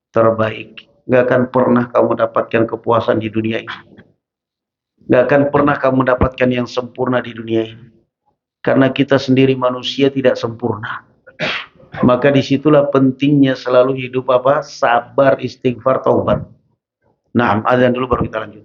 [SPEAKER 1] terbaik. Gak akan pernah kamu dapatkan kepuasan di dunia ini. Gak akan pernah kamu dapatkan yang sempurna di dunia ini. Karena kita sendiri manusia tidak sempurna. Maka disitulah pentingnya selalu hidup apa? Sabar, istighfar, taubat. Nah, azan dulu baru kita lanjut.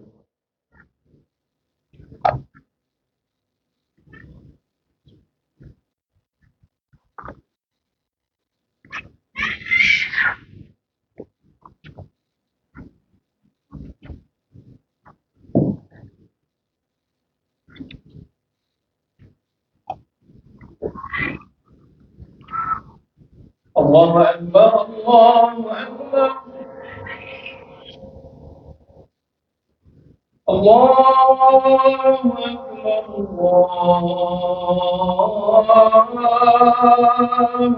[SPEAKER 1] Allahu Akbar, Allahu Akbar. Allahu Akbar, Allahu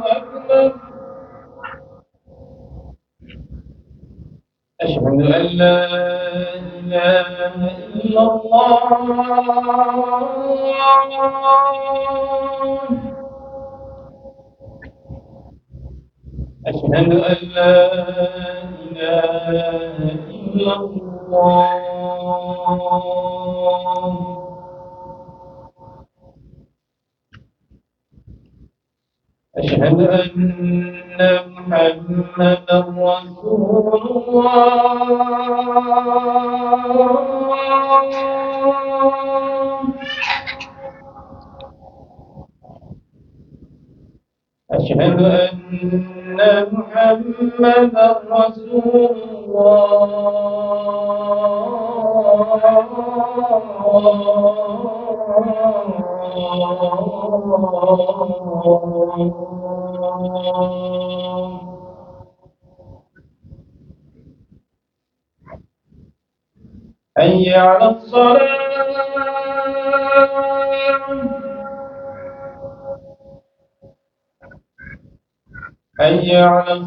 [SPEAKER 1] Akbar. أشهد أن لا إله إلا الله. أشهد أن لا إله إلا الله. أشهد أن محمدا رسول الله. أشهد أن محمدا رسول الله. حي على الصلاة. حي على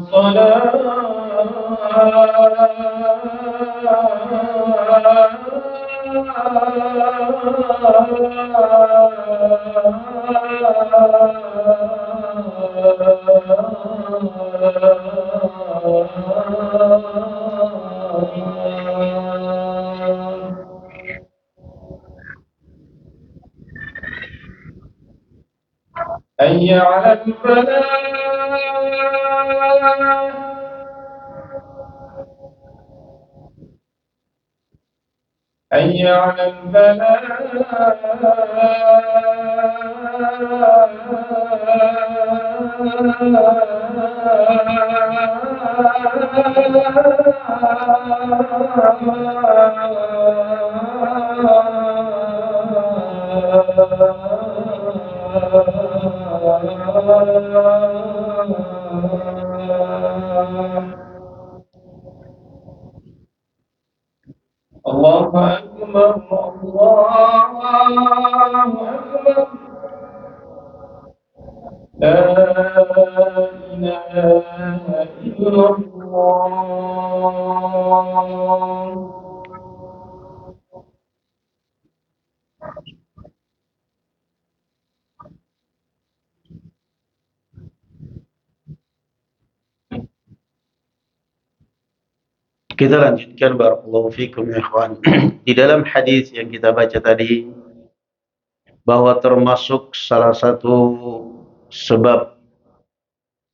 [SPEAKER 1] حي على الفلاح. حي على الله أكبر، الله أكبر. لا إله
[SPEAKER 2] إلا الله.
[SPEAKER 1] Kita lanjutkan, barakallahu fikum ya ikhwan. Di dalam hadis yang kita baca tadi, bahwa termasuk salah satu sebab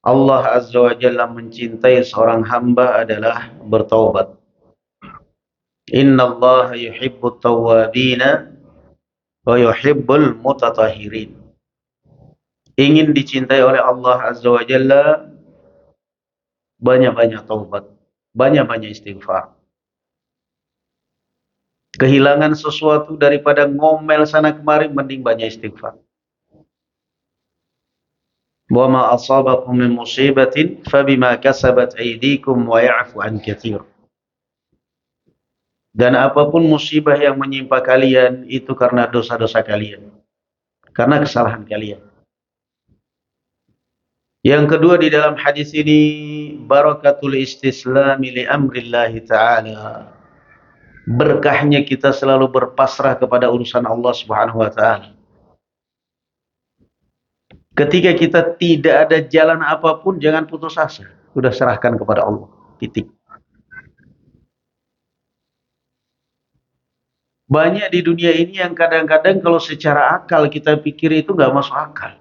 [SPEAKER 1] Allah Azza wa Jalla mencintai seorang hamba adalah bertaubat. Inna Allah yuhibbut tawwabina wa yuhibbul mutatahirin. Ingin dicintai oleh Allah Azza wa Jalla, banyak-banyak taubat, banyak-banyak istighfar. Kehilangan sesuatu daripada ngomel sana kemari, mending banyak istighfar. Wa ma asabakum min musibatin fabima kasabat aydikum wa ya'fu an katsir. Dan apapun musibah yang menimpa kalian itu karena dosa-dosa kalian, karena kesalahan kalian. Yang kedua, di dalam hadis ini barakatul istislami li amrillahi ta'ala. Berkahnya kita selalu berpasrah kepada urusan Allah Subhanahu wa taala. Ketika kita tidak ada jalan apapun, jangan putus asa. Sudah serahkan kepada Allah. Titik. Banyak di dunia ini yang kadang-kadang kalau secara akal kita pikir itu nggak masuk akal.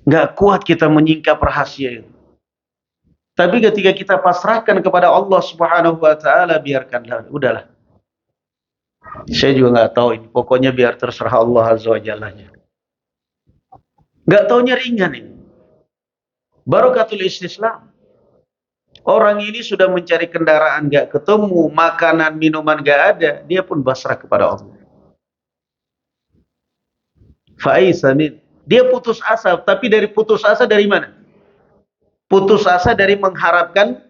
[SPEAKER 1] Nggak kuat kita menyingkap rahasia itu. Tapi ketika kita pasrahkan kepada Allah Subhanahu wa taala, biarkanlah, udahlah. Saya juga nggak tahu ini, pokoknya biar terserah Allah Azza wa Jalla-nya. Nggak taunya ringan ini. Barakatul istislam. Orang ini sudah mencari kendaraan nggak ketemu, makanan minuman nggak ada, dia pun pasrah kepada Allah. Faisamin. Dia putus asa, tapi dari putus asa dari mana? Putus asa dari mengharapkan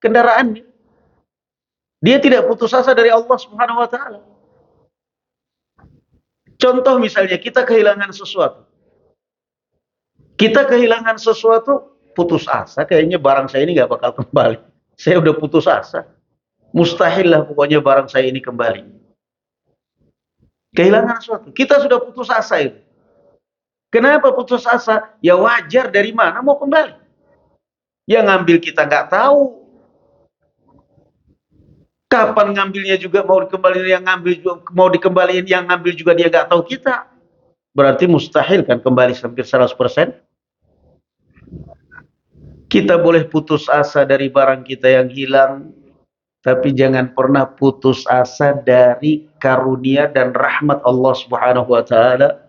[SPEAKER 1] kendaraan. Dia tidak putus asa dari Allah Subhanahu wa taala. Contoh misalnya kita kehilangan sesuatu. Kita kehilangan sesuatu, putus asa, kayaknya barang saya ini nggak bakal kembali. Saya udah putus asa. Mustahil lah pokoknya barang saya ini kembali. Kehilangan sesuatu. Kita sudah putus asa itu. Kenapa putus asa? Ya wajar, dari mana mau kembali. Yang ngambil kita nggak tahu. Kapan ngambilnya juga mau dikembaliin, yang ngambil juga, mau dikembaliin yang ngambil juga dia nggak tahu kita. Berarti mustahil kan kembali hampir 100%. Kita boleh putus asa dari barang kita yang hilang, tapi jangan pernah putus asa dari karunia dan rahmat Allah Subhanahu wa taala.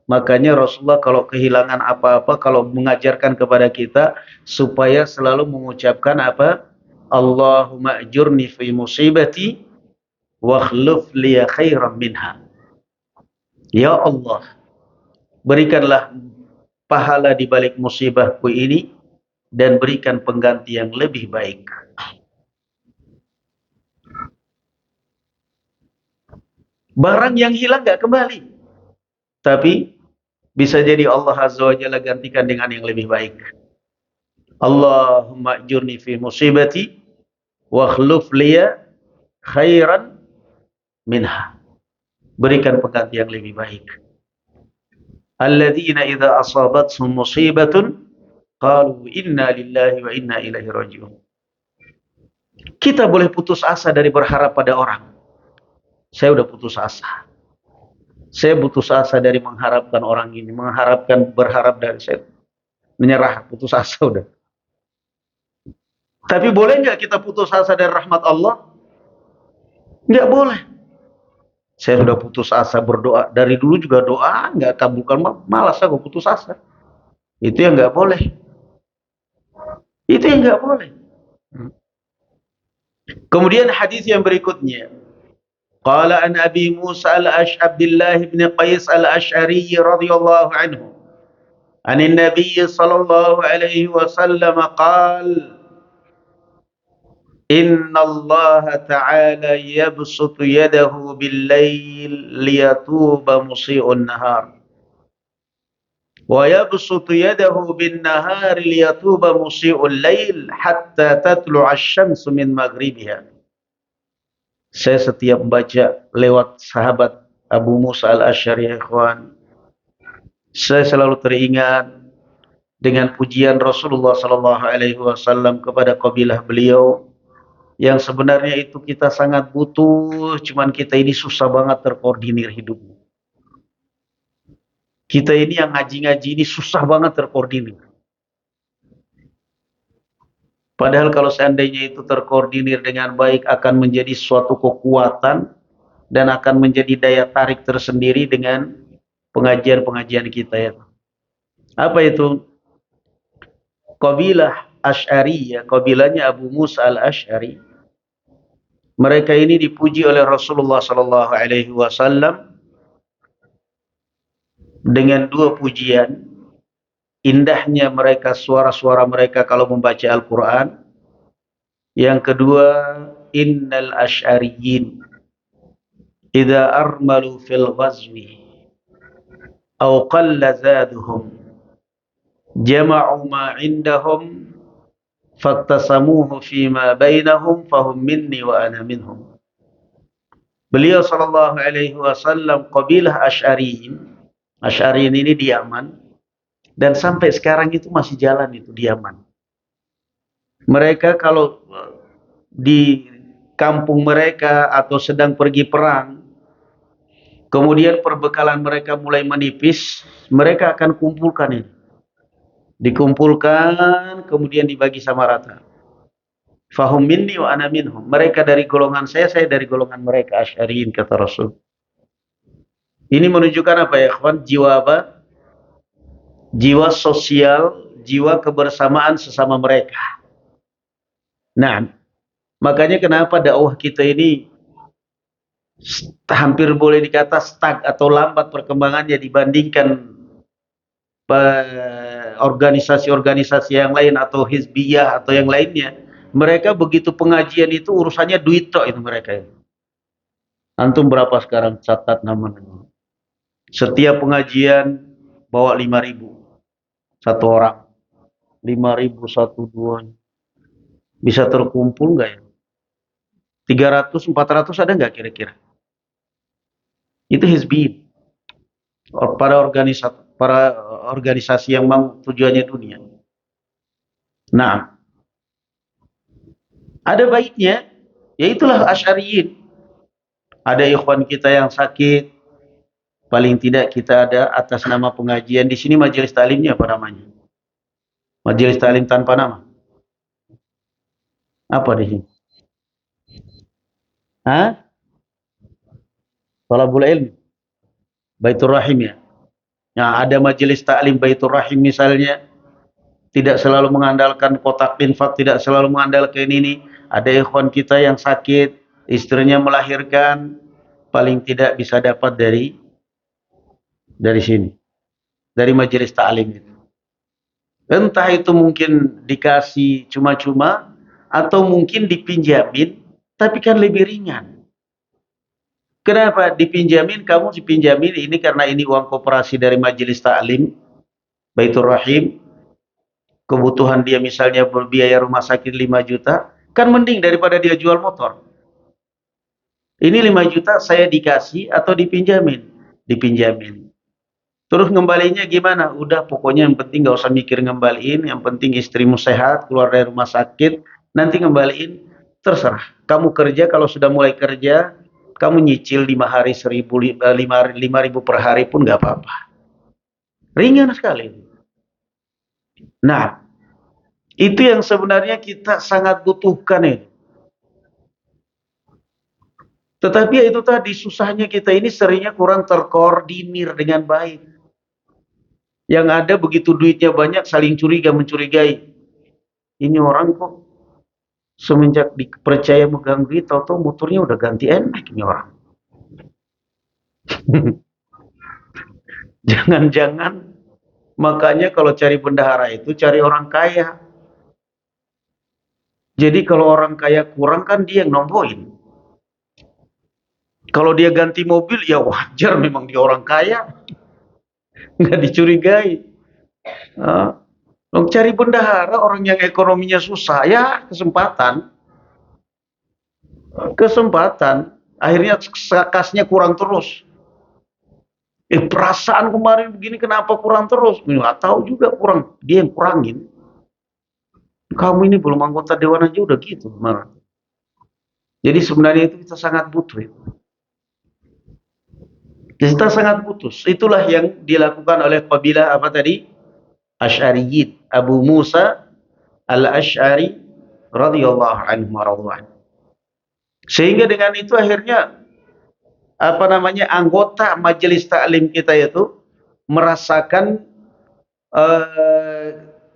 [SPEAKER 1] Makanya Rasulullah kalau kehilangan apa-apa, kalau mengajarkan kepada kita supaya selalu mengucapkan apa? Allahumma ajurni fi musibati wa akhlif li khairan minha. Ya Allah, berikanlah pahala di balik musibahku ini dan berikan pengganti yang lebih baik. Barang yang hilang gak kembali, tapi bisa jadi Allah Azza wa Jalla gantikan dengan yang lebih baik. Allahumma ajurni fi musibati wa akhlif li khairan minha. Berikan pengganti yang lebih baik. Alladzina idza asabathum musibatun qalu inna lillahi wa inna ilaihi raji'un. Kita boleh putus asa dari berharap pada orang. Saya udah putus asa. Saya putus asa dari mengharapkan orang ini, berharap dari saya. Menyerah, putus asa udah. Tapi boleh nggak kita putus asa dari rahmat Allah? Nggak boleh. Saya sudah putus asa berdoa. Dari dulu juga doa nggak kabulkan, malas aku putus asa. Itu yang nggak boleh. Itu yang nggak boleh. Kemudian hadis yang berikutnya. Qala an Abi Musa Abdullah bin Qais al-Ash'ari radhiyallahu anhu. An Nabi sallallahu alaihi wasallam qala Inna Allah Ta'ala yabsutu yadahu bil-lail liyatuba musi'un nahar. Wa yabsutu yadahu bin nahari liyatuba musii'ul lail hatta tatlu'a asy-syamsu min maghribiha. Saya setiap baca lewat sahabat Abu Musa al-Asy'ari, ya ikhwan, saya selalu teringat dengan pujian Rasulullah sallallahu alaihi wasallam kepada kabilah beliau yang sebenarnya itu kita sangat butuh, cuman kita ini susah banget terkoordinir hidupnya. Kita ini yang ngaji-ngaji ini susah banget terkoordinir. Padahal kalau seandainya itu terkoordinir dengan baik akan menjadi suatu kekuatan dan akan menjadi daya tarik tersendiri dengan pengajian-pengajian kita ya. Apa itu? Kabilah Asy'ariyah, kabilahnya Abu Musa al-Asy'ari. Mereka ini dipuji oleh Rasulullah sallallahu alaihi wasallam dengan dua pujian. Indahnya mereka, suara-suara mereka kalau membaca Al-Quran. Yang kedua, innal asy'ariyyin idza armalu fil ghazwi aw qalla zaduhum jama'u ma indahum fattasamuhu fima bainahum fahum minni wa ana minhum. Beliau sallallahu alaihi wasallam kabilah Asy'ariyin. Asy'ariyin ini di Yaman dan sampai sekarang itu masih jalan itu di Yaman. Mereka kalau di kampung mereka atau sedang pergi perang, kemudian perbekalan mereka mulai menipis, mereka akan kumpulkan ini. Dikumpulkan, kemudian dibagi sama rata. Fahum minni wa ana minhum. Mereka dari golongan saya dari golongan mereka. Asy'ariyin, kata Rasul. Ini menunjukkan apa ya, kawan? Jiwa apa? Jiwa sosial, jiwa kebersamaan sesama mereka. Nah, makanya kenapa dakwah kita ini hampir boleh dikata stuck atau lambat perkembangannya dibandingkan organisasi-organisasi yang lain atau hizbiyah atau yang lainnya. Mereka begitu pengajian itu urusannya duit tok itu mereka. Antum berapa sekarang catat namanya? Setiap pengajian bawa 5.000 satu orang. 5.000 satu dua. Bisa terkumpul nggak ya? 300, 400 ada nggak kira-kira? Itu hizbi. Para organisasi yang memang tujuannya dunia. Nah, ada baiknya, yaitulah Asy'ariyin. Ada ikhwan kita yang sakit, paling tidak kita ada atas nama pengajian. Di sini majelis taklimnya apa namanya? Majelis taklim tanpa nama. Apa di sini? Hah? Thalabul ilmi. Baitur Rahim ya. Nah, ada majelis taklim Baitur Rahim misalnya, tidak selalu mengandalkan kotak infak, tidak selalu mengandalkan ini. Ada ikhwan kita yang sakit, istrinya melahirkan, paling tidak bisa dapat dari sini, dari majelis taklim itu. Entah itu mungkin dikasih cuma-cuma atau mungkin dipinjamin, tapi kan lebih ringan. Kenapa dipinjamin? Kamu dipinjamin ini karena ini uang koperasi dari majelis taklim Baitur Rahim. Kebutuhan dia misalnya berbiaya rumah sakit 5 juta, kan mending daripada dia jual motor. Ini 5 juta saya dikasih atau dipinjamin? Dipinjamin. Terus ngembalinya gimana? Udah pokoknya yang penting gak usah mikir ngembaliin, yang penting istrimu sehat, keluar dari rumah sakit, nanti ngembaliin, terserah. Kamu kerja, kalau sudah mulai kerja, kamu nyicil 5 hari 5.000 per hari pun gak apa-apa. Ringan sekali. Nah, itu yang sebenarnya kita sangat butuhkan ini. Tetapi itu tadi susahnya kita ini seringnya kurang terkoordinir dengan baik. Yang ada begitu duitnya banyak saling curiga mencurigai. Ini orang kok semenjak dipercaya megang duit, tahu-tahu motornya udah ganti NMAX ini orang. Jangan-jangan makanya kalau cari bendahara itu cari orang kaya. Jadi kalau orang kaya kurang kan dia yang nomboin. Kalau dia ganti mobil ya wajar, memang dia orang kaya. Nggak dicurigai. Cari bendahara orang yang ekonominya susah, ya kesempatan. Akhirnya kasnya kurang terus. Perasaan kemarin begini kenapa kurang terus? Nggak tahu juga kurang, dia yang kurangin. Kamu ini belum anggota dewan aja udah gitu marah. Jadi sebenarnya itu kita sangat butuh itu. Kita sangat putus. Itulah yang dilakukan oleh kabilah apa tadi? Asy'ariyin. Abu Musa Al-Asy'ari radhiyallahu anhu radhiyallahu. Sehingga dengan itu akhirnya anggota majelis taklim kita itu merasakan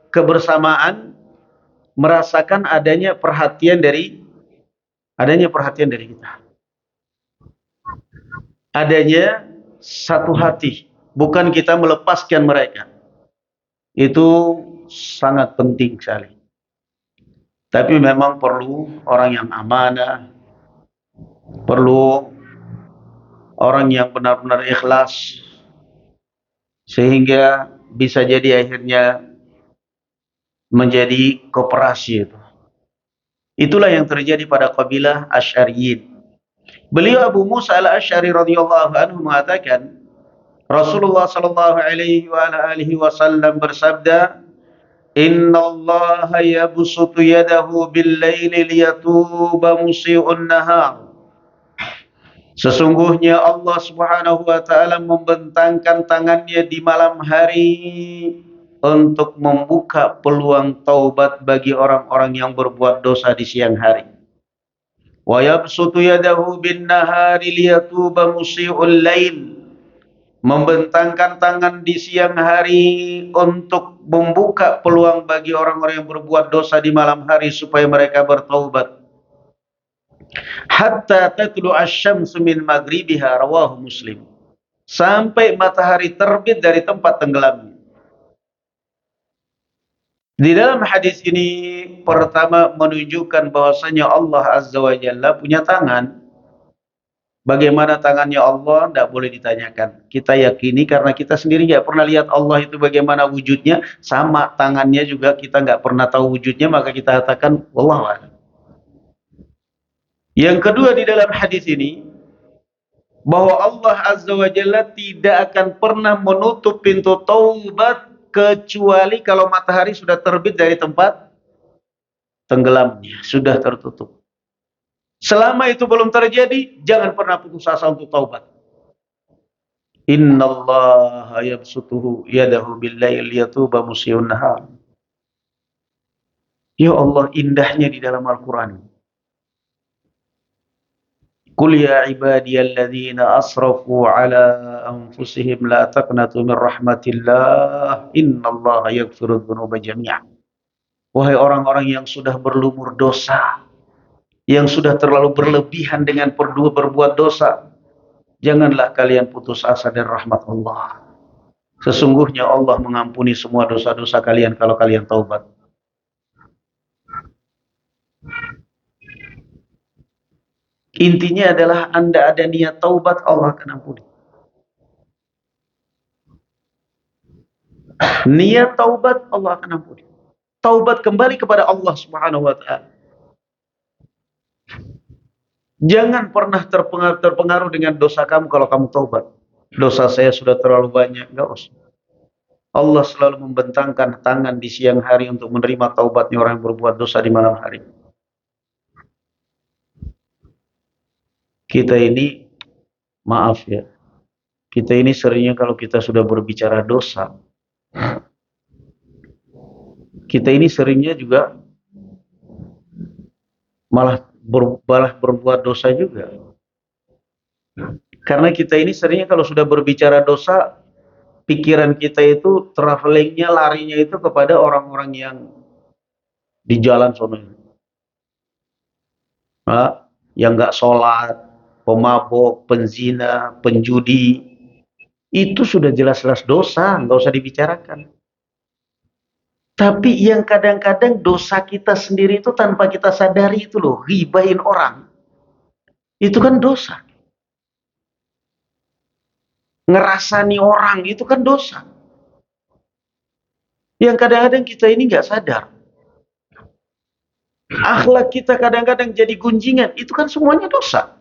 [SPEAKER 1] kebersamaan, merasakan adanya perhatian dari kita. Adanya satu hati, bukan kita melepaskan mereka. Itu sangat penting sekali. Tapi memang perlu orang yang amanah, perlu orang yang benar-benar ikhlas, sehingga bisa jadi akhirnya menjadi koperasi itu. Itulah yang terjadi pada kabilah Asy'ariyin. Beliau Abu Musa Al-Asy'ari radhiyallahu anhu mengatakan, Rasulullah sallallahu alaihi wasallam bersabda, "Innallaha yabsutu yadahu bil-laili liyatuba musii'un nahar." Sesungguhnya Allah Subhanahu wa taala membentangkan tangannya di malam hari untuk membuka peluang taubat bagi orang-orang yang berbuat dosa di siang hari. Wa yabsutu yadahu bin-nahari liyatuba musii'ul lail. Membentangkan tangan di siang hari untuk membuka peluang bagi orang-orang yang berbuat dosa di malam hari supaya mereka bertaubat. Hatta tatlu asy-syamsu min maghribiha, rawahu Muslim. Sampai matahari terbit dari tempat tenggelamnya. Di dalam hadis ini pertama menunjukkan bahwasanya Allah Azza wa Jalla punya tangan. Bagaimana tangannya Allah tidak boleh ditanyakan. Kita yakini karena kita sendiri nggak pernah lihat Allah itu bagaimana wujudnya, sama tangannya juga kita nggak pernah tahu wujudnya, maka kita katakan wallahu a'lam. Yang kedua di dalam hadis ini bahwa Allah Azza wa Jalla tidak akan pernah menutup pintu taubat kecuali kalau matahari sudah terbit dari tempat tenggelamnya, sudah tertutup. Selama itu belum terjadi, jangan pernah putus asa untuk taubat. Innallaha yabsutuhu yadahu bil-lail liyatuba musii'un nahar. Ya Allah, indahnya di dalam Al-Quran. Qul ya ibadiyalladzina asrafu ala anfusihim la taqnatu min rahmatillah innallaha yaghfiru dzunuba jami'an. Wahai orang-orang yang sudah berlumur dosa, yang sudah terlalu berlebihan dengan berbuat dosa, janganlah kalian putus asa dari rahmat Allah. Sesungguhnya Allah mengampuni semua dosa-dosa kalian kalau kalian taubat. Intinya adalah Anda ada niat taubat, Allah akan ampuni. Niat taubat, Allah akan ampuni. Taubat kembali kepada Allah Subhanahu wa ta'ala. Jangan pernah terpengaruh dengan dosa kamu kalau kamu taubat. Dosa saya sudah terlalu banyak, enggak usah. Allah selalu membentangkan tangan di siang hari untuk menerima taubatnya orang yang berbuat dosa di malam hari. Kita ini, maaf ya, kita ini seringnya kalau kita sudah berbicara dosa, kita ini seringnya juga malah berbuat dosa juga. Karena kita ini seringnya kalau sudah berbicara dosa, pikiran kita itu travelingnya, larinya itu kepada orang-orang yang di jalan sana. Yang nggak sholat, pemabok, penzina, penjudi, itu sudah jelas-jelas dosa, nggak usah dibicarakan. Tapi yang kadang-kadang dosa kita sendiri itu tanpa kita sadari itu loh, ghibahin orang. Itu kan dosa. Ngerasani orang itu kan dosa. Yang kadang-kadang kita ini nggak sadar. Akhlak kita kadang-kadang jadi gunjingan. Itu kan semuanya dosa.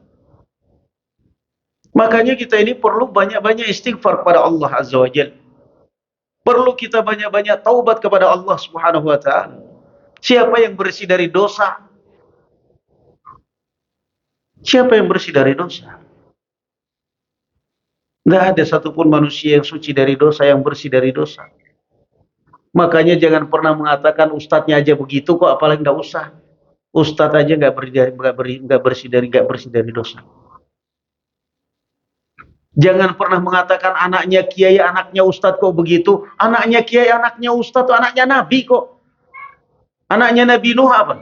[SPEAKER 1] Makanya kita ini perlu banyak-banyak istighfar kepada Allah Azza wa Jalla. Perlu kita banyak-banyak taubat kepada Allah Subhanahu wa taala. Siapa yang bersih dari dosa? Siapa yang bersih dari dosa? Tidak ada satupun manusia yang suci dari dosa, yang bersih dari dosa. Makanya jangan pernah mengatakan ustadznya aja begitu kok, apalagi tidak usah. Ustadz aja nggak bersih dari dosa. Jangan pernah mengatakan anaknya kiai, anaknya ustadz kok begitu. Anaknya kiai, anaknya ustadz, anaknya nabi kok. Anaknya Nabi Nuh apa?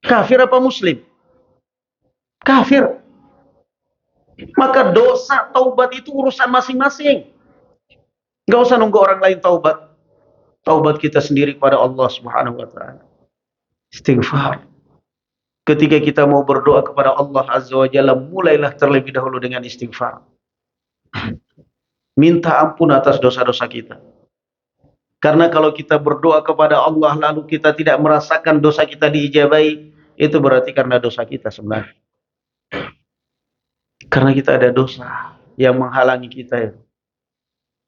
[SPEAKER 1] Kafir apa muslim? Kafir. Maka dosa taubat itu urusan masing-masing. Gak usah nunggu orang lain taubat. Taubat kita sendiri kepada Allah Subhanahu wa taala. Istighfar. Ketika kita mau berdoa kepada Allah Azza wa Jalla, mulailah terlebih dahulu dengan istighfar. Minta ampun atas dosa-dosa kita. Karena kalau kita berdoa kepada Allah lalu kita tidak merasakan dosa kita diijabahi, itu berarti karena dosa kita sebenarnya. Karena kita ada dosa yang menghalangi kita.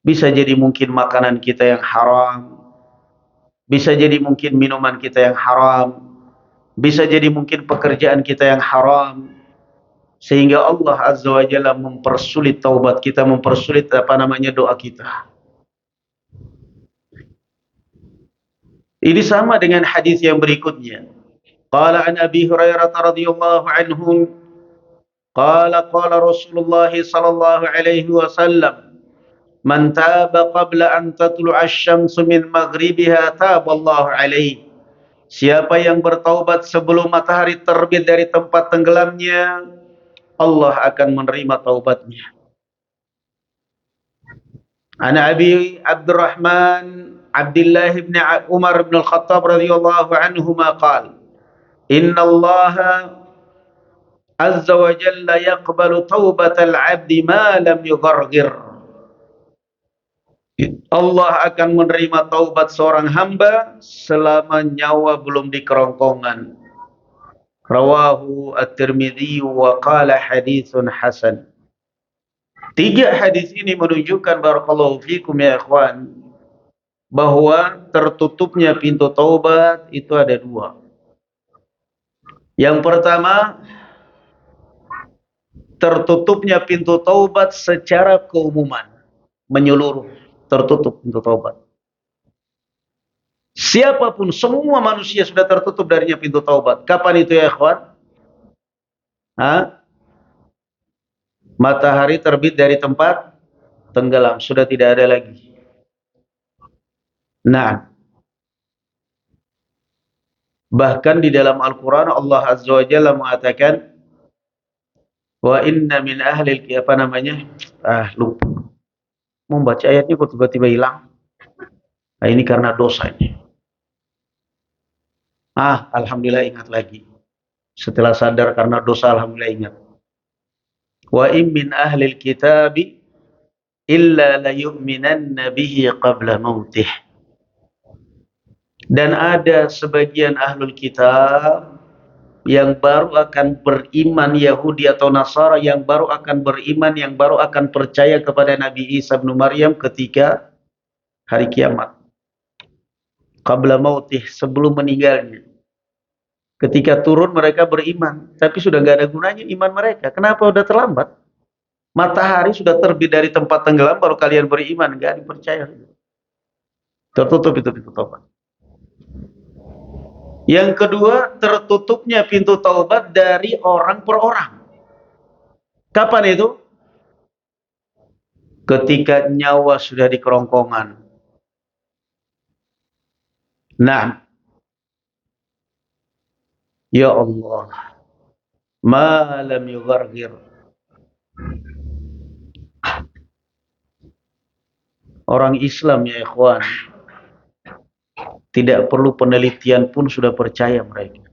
[SPEAKER 1] Bisa jadi mungkin makanan kita yang haram. Bisa jadi mungkin minuman kita yang haram. Bisa jadi mungkin pekerjaan kita yang haram. Sehingga Allah Azza wa Jalla mempersulit taubat kita, mempersulit doa kita. Ini sama dengan hadis yang berikutnya. Qala an Abi Hurairah radhiyallahu anhu, qala Rasulullah sallallahu alaihi wasallam, man taba qabla an tatlu'a asy-syamsu min maghribiha taballahu alaihi. Siapa yang bertaubat sebelum matahari terbit dari tempat tenggelamnya, Allah akan menerima taubatnya. Ana Abi Abdurrahman Abdullah bin Umar bin Al-Khattab radhiyallahu anhuma qala, inna Allah azza wa jalla yaqbalu taubatal 'abdi ma lam yughargir. Allah akan menerima taubat seorang hamba selama nyawa belum di kerongkongan. Rawahu At-Tirmidzi wa qala haditsun hasan. Tiga hadis ini menunjukkan, barakallahu fikum ya ikhwan, bahwa tertutupnya pintu taubat itu ada dua. Yang pertama, tertutupnya pintu taubat secara keumuman, menyeluruh, tertutup pintu taubat. Siapapun, semua manusia sudah tertutup darinya pintu taubat. Kapan itu ya ikhwan? Matahari terbit dari tempat tenggelam, sudah tidak ada lagi. Nah, bahkan di dalam Al-Quran Allah Azza wa Jalla mengatakan, wa inna min ahlil lupa. Membaca ayatnya kok tiba-tiba hilang. Nah, ini karena dosa ini. Alhamdulillah ingat lagi. Setelah sadar karena dosa, alhamdulillah ingat. Wa in min ahlil kitabi illa la yu'minanna bihi qabla mautih. Dan ada sebagian ahlul kitab yang baru akan beriman, Yahudi atau Nasara yang baru akan beriman, yang baru akan percaya kepada Nabi Isa bin Maryam ketika hari kiamat. Qabla mautih, sebelum meninggalnya. Ketika turun mereka beriman, tapi sudah nggak ada gunanya iman mereka. Kenapa? Udah terlambat. Matahari sudah terbit dari tempat tenggelam, baru kalian beriman, nggak dipercaya. Tertutup itu pintu taubat. Yang kedua, tertutupnya pintu taubat dari orang per orang. Kapan itu? Ketika nyawa sudah di kerongkongan. Nah, ya Allah, ma lam yughargir. Orang Islam ya ikhwan, tidak perlu penelitian pun sudah percaya mereka.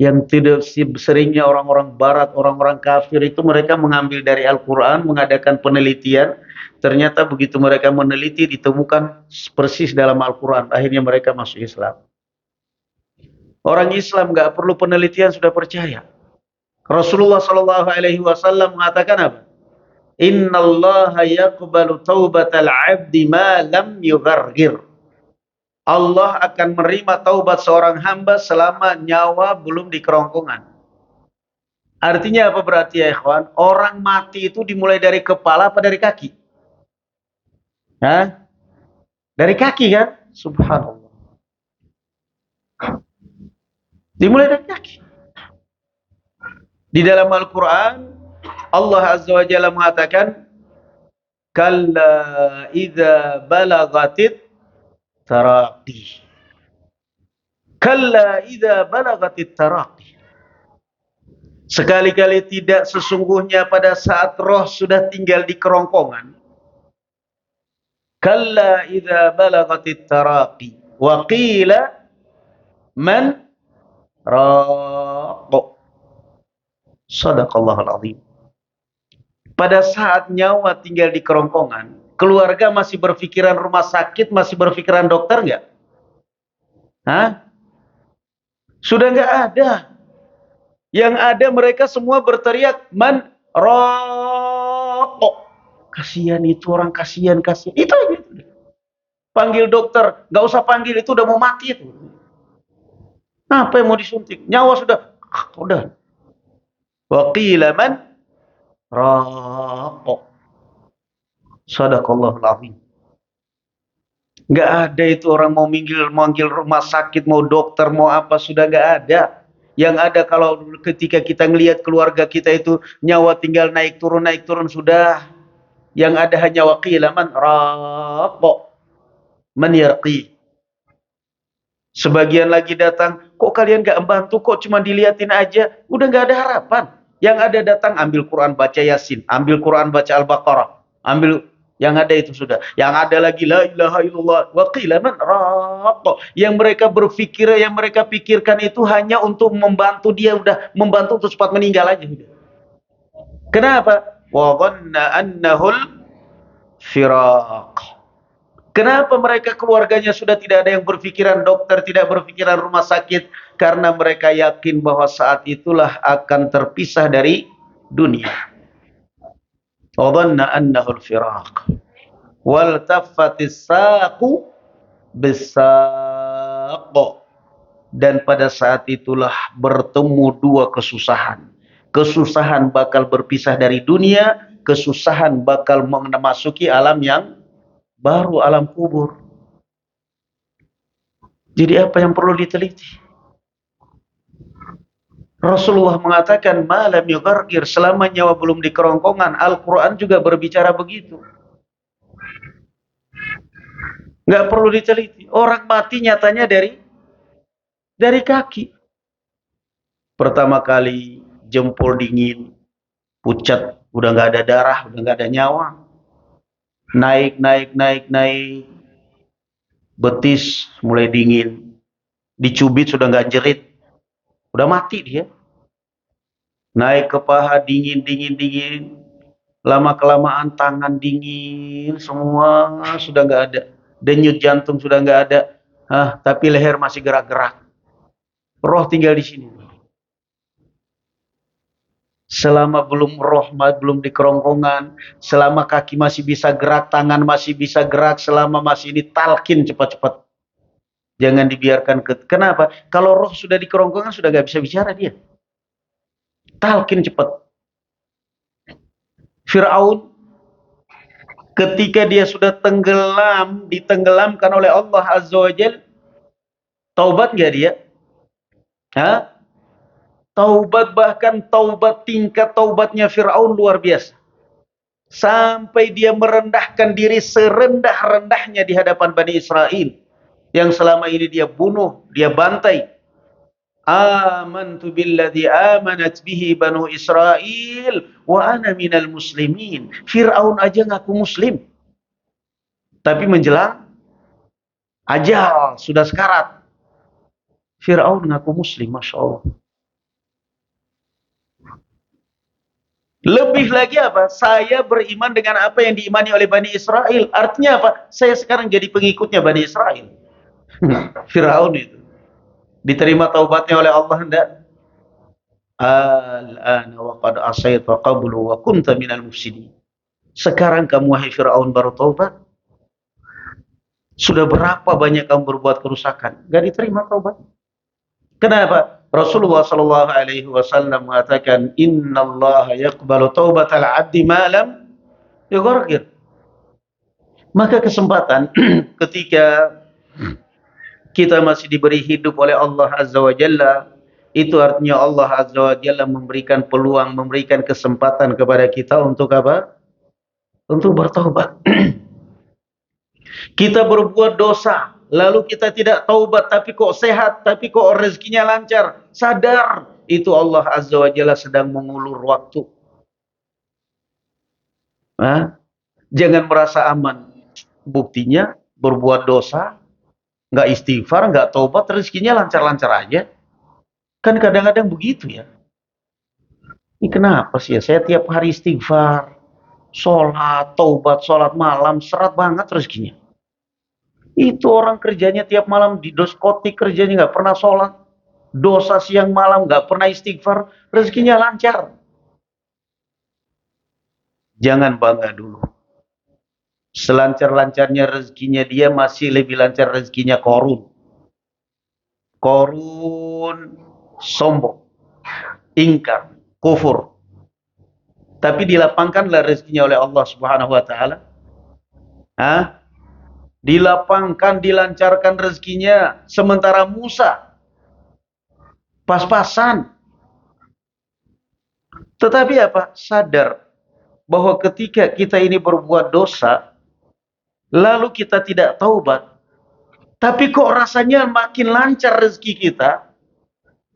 [SPEAKER 1] Yang tidak seringnya orang-orang barat, orang-orang kafir itu mereka mengambil dari Al-Quran, mengadakan penelitian. Ternyata begitu mereka meneliti, ditemukan persis dalam Al-Quran. Akhirnya mereka masuk Islam. Orang Islam nggak perlu penelitian sudah percaya. Rasulullah SAW mengatakan apa? Innallaha yaqbalu taubatal abdi ma lam yughargir. Allah akan menerima taubat seorang hamba selama nyawa belum di kerongkongan. Artinya apa berarti ya ikhwan? Orang mati itu dimulai dari kepala apa dari kaki? Hah? Dari kaki kan? Subhanallah. Dimulai dari kaki. Di dalam Al-Quran, Allah Azza wa Jalla mengatakan, Kalla idza balagatit taraqi. Kalla idza balagatit taraqi. Sekali-kali tidak, sesungguhnya pada saat roh sudah tinggal di kerongkongan. Kalla idza balagatit taraqi. Wa qila man raq. Shadaqallahul azim. Pada saat nyawa tinggal di kerongkongan, keluarga masih berpikiran rumah sakit, masih berpikiran dokter nggak? Hah? Sudah nggak ada. Yang ada mereka semua berteriak, man raqo. Kasihan itu orang, kasihan. Itu aja. Panggil dokter, nggak usah panggil, itu udah mau mati itu. Apa yang mau disuntik? Nyawa sudah, udah. Wa qila man raqo. Shadaqallahul azim. Nggak ada itu orang mau manggil rumah sakit, mau dokter, mau apa, sudah nggak ada. Yang ada kalau ketika kita ngelihat keluarga kita itu nyawa tinggal naik turun sudah. Yang ada hanya waqila man raqo, man yarqi. Sebagian lagi datang, kok kalian nggak membantu, kok cuma diliatin aja, udah nggak ada harapan. Yang ada datang ambil Quran baca Yasin, ambil Quran baca Al-Baqarah, ambil yang ada itu sudah. Yang ada lagi la ilaha illallah wa qila man raq. Yang mereka berpikir, yang mereka pikirkan itu hanya untuk membantu dia, udah membantu untuk cepat meninggal aja. Kenapa? Wa dhanna annahul firaq. Kenapa mereka keluarganya sudah tidak ada yang berpikiran dokter, tidak berpikiran rumah sakit? Karena mereka yakin bahwa saat itulah akan terpisah dari dunia. وَظَنَّ أَنَّهُ الْفِرَاقُ وَالْتَفَّتِ السَّاقُ بِالسَّاقُ. Dan pada saat itulah bertemu dua kesusahan. Kesusahan bakal berpisah dari dunia, kesusahan bakal memasuki alam yang baru, alam kubur. Jadi apa yang perlu diteliti? Rasulullah mengatakan malam yughargir, selama nyawa belum di kerongkongan. Al-Quran juga berbicara begitu. Nggak perlu diteliti. Orang mati nyatanya dari kaki. Pertama kali jempol dingin, pucat, udah nggak ada darah, udah nggak ada nyawa. Naik. Betis mulai dingin. Dicubit sudah nggak jerit. Udah mati dia. Naik ke paha dingin. Lama-kelamaan tangan dingin. Semua sudah nggak ada. Denyut jantung sudah nggak ada. Tapi leher masih gerak-gerak. Roh tinggal di sini. Selama roh belum di kerongkongan. Selama kaki masih bisa gerak. Tangan masih bisa gerak. Selama masih ini talqin cepat-cepat. Jangan dibiarkan. Kenapa? Kalau roh sudah di kerongkongan sudah gak bisa bicara dia. Talqin cepat. Fir'aun ketika dia sudah tenggelam, ditenggelamkan oleh Allah Azza wa Jalla, taubat gak dia? Taubat, bahkan taubat, tingkat taubatnya Fir'aun luar biasa. Sampai dia merendahkan diri serendah-rendahnya di hadapan Bani Israel. Yang selama ini dia bunuh, dia bantai. Amantu billadzi amanat bihi Banu Israel wa ana minal muslimin. Fir'aun aja ngaku muslim. Tapi menjelang ajal, sudah sekarat, Fir'aun ngaku muslim, Masya Allah. Lebih lagi apa? Saya beriman dengan apa yang diimani oleh Bani Israel. Artinya apa? Saya sekarang jadi pengikutnya Bani Israel. Firaun itu. Diterima taubatnya oleh Allah enggak? Al-ana wa qad asaita qablu wa kunta minal mufsidin. Sekarang kamu wahai Firaun baru taubat? Sudah berapa banyak kamu berbuat kerusakan? Enggak diterima taubat. Kenapa? Rasulullah sallallahu alaihi wasallam mengatakan, "Innallaha yaqbalu taubatal 'abdi ma lam yughargir." Maka kesempatan ketika kita masih diberi hidup oleh Allah Azza wa Jalla, itu artinya Allah Azza wa Jalla memberikan peluang, memberikan kesempatan kepada kita untuk apa? Untuk bertaubat. Kita berbuat dosa, lalu kita tidak taubat, tapi kok sehat, tapi kok rezekinya lancar. Sadar, itu Allah Azza wa Jalla sedang mengulur waktu. Jangan merasa aman. Buktinya, berbuat dosa, nggak istighfar, nggak taubat, rezekinya lancar-lancar aja. Kan kadang-kadang begitu ya. Ini kenapa sih ya? Saya tiap hari istighfar, sholat, taubat, sholat malam, serat banget rezekinya. Itu orang kerjanya tiap malam di diskotik, kerjanya nggak pernah sholat. Dosa siang malam, nggak pernah istighfar, rezekinya lancar. Jangan bangga dulu. Selancar-lancarnya rezekinya dia masih lebih lancar rezekinya Qarun. Qarun sombong, ingkar, kufur. Tapi dilapangkanlah rezekinya oleh Allah Subhanahu wa taala. Dilapangkan, dilancarkan rezekinya. Sementara Musa pas-pasan. Tetapi apa? Sadar bahwa ketika kita ini berbuat dosa, lalu kita tidak taubat, tapi kok rasanya makin lancar rezeki kita,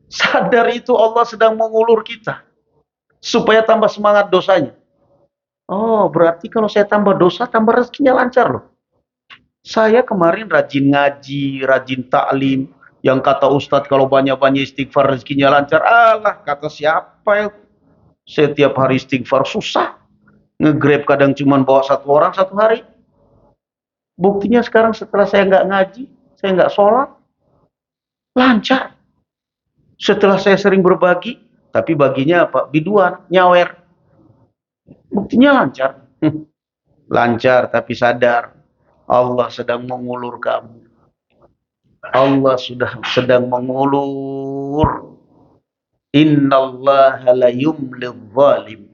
[SPEAKER 1] sadar itu Allah sedang mengulur kita supaya tambah semangat dosanya. Oh, berarti kalau saya tambah dosa, tambah rezekinya lancar loh. Saya kemarin rajin ngaji, rajin taklim, yang kata Ustadz kalau banyak-banyak istighfar rezekinya lancar. Alah, kata siapa ya? Saya tiap hari istighfar susah. Nge-grab kadang cuma bawa satu orang satu hari. Buktinya sekarang setelah saya nggak ngaji, saya nggak sholat, lancar. Setelah saya sering berbagi, tapi baginya apa? Biduan, nyawer. Buktinya lancar. Lancar, tapi sadar. Allah sedang mengulur kamu. Allah sudah sedang mengulur. Innallaha la yumlidh zalim.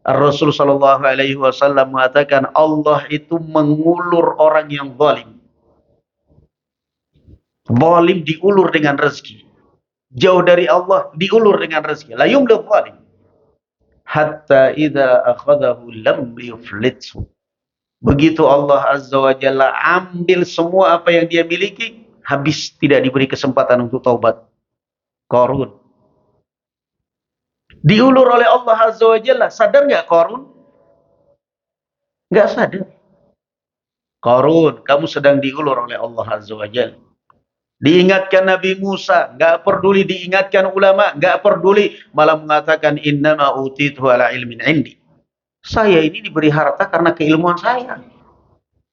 [SPEAKER 1] Rasul sallallahu alaihi wasallam mengatakan Allah itu mengulur orang yang zalim. Zalim diulur dengan rezeki. Jauh dari Allah diulur dengan rezeki. La yumlidh zalim. Hatta idza akhadahu lam yuflithu. Begitu Allah Azza wa Jalla ambil semua apa yang dia miliki, habis, tidak diberi kesempatan untuk taubat. Qarun diulur oleh Allah Azza wa Jalla. Sadar nggak Qarun? Nggak sadar. Qarun, kamu sedang diulur oleh Allah Azza wa Jalla. Diingatkan Nabi Musa, nggak peduli. Diingatkan ulama, nggak peduli. Malah mengatakan innama utitu ala ilmin indi. Saya ini diberi harta karena keilmuan saya.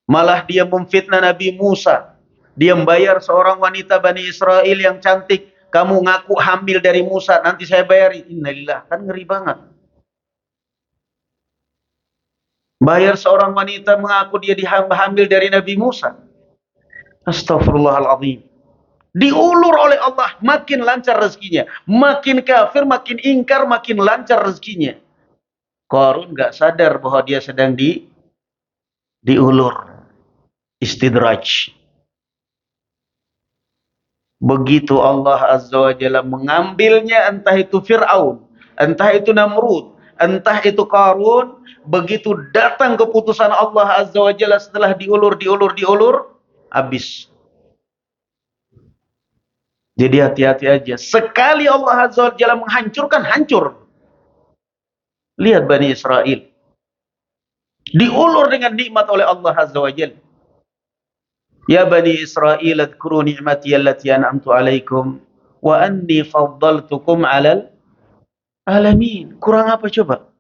[SPEAKER 1] Malah dia memfitnah Nabi Musa. Dia membayar seorang wanita Bani Israel yang cantik. Kamu ngaku hamil dari Musa, nanti saya bayari. Innalillah, kan ngeri banget. Bayar seorang wanita mengaku dia hamil dari Nabi Musa. Astagfirullahaladzim. Diulur oleh Allah, makin lancar rezekinya. Makin kafir, makin ingkar, makin lancar rezekinya. Qarun gak sadar bahwa dia sedang diulur. Istidraj. Begitu Allah Azza wa Jalla mengambilnya, entah itu Fir'aun, entah itu Namrud, entah itu Qarun, begitu datang keputusan Allah Azza wa Jalla setelah diulur, habis. Jadi hati-hati aja. Sekali Allah Azza wa Jalla menghancurkan, hancur. Lihat Bani Israel. Diulur dengan nikmat oleh Allah Azza wa Jalla. Ya Bani Israel, adkuru ni'mati allati an'amtu alaikum wa anni faddaltukum 'alal alamin. Kurang apa coba?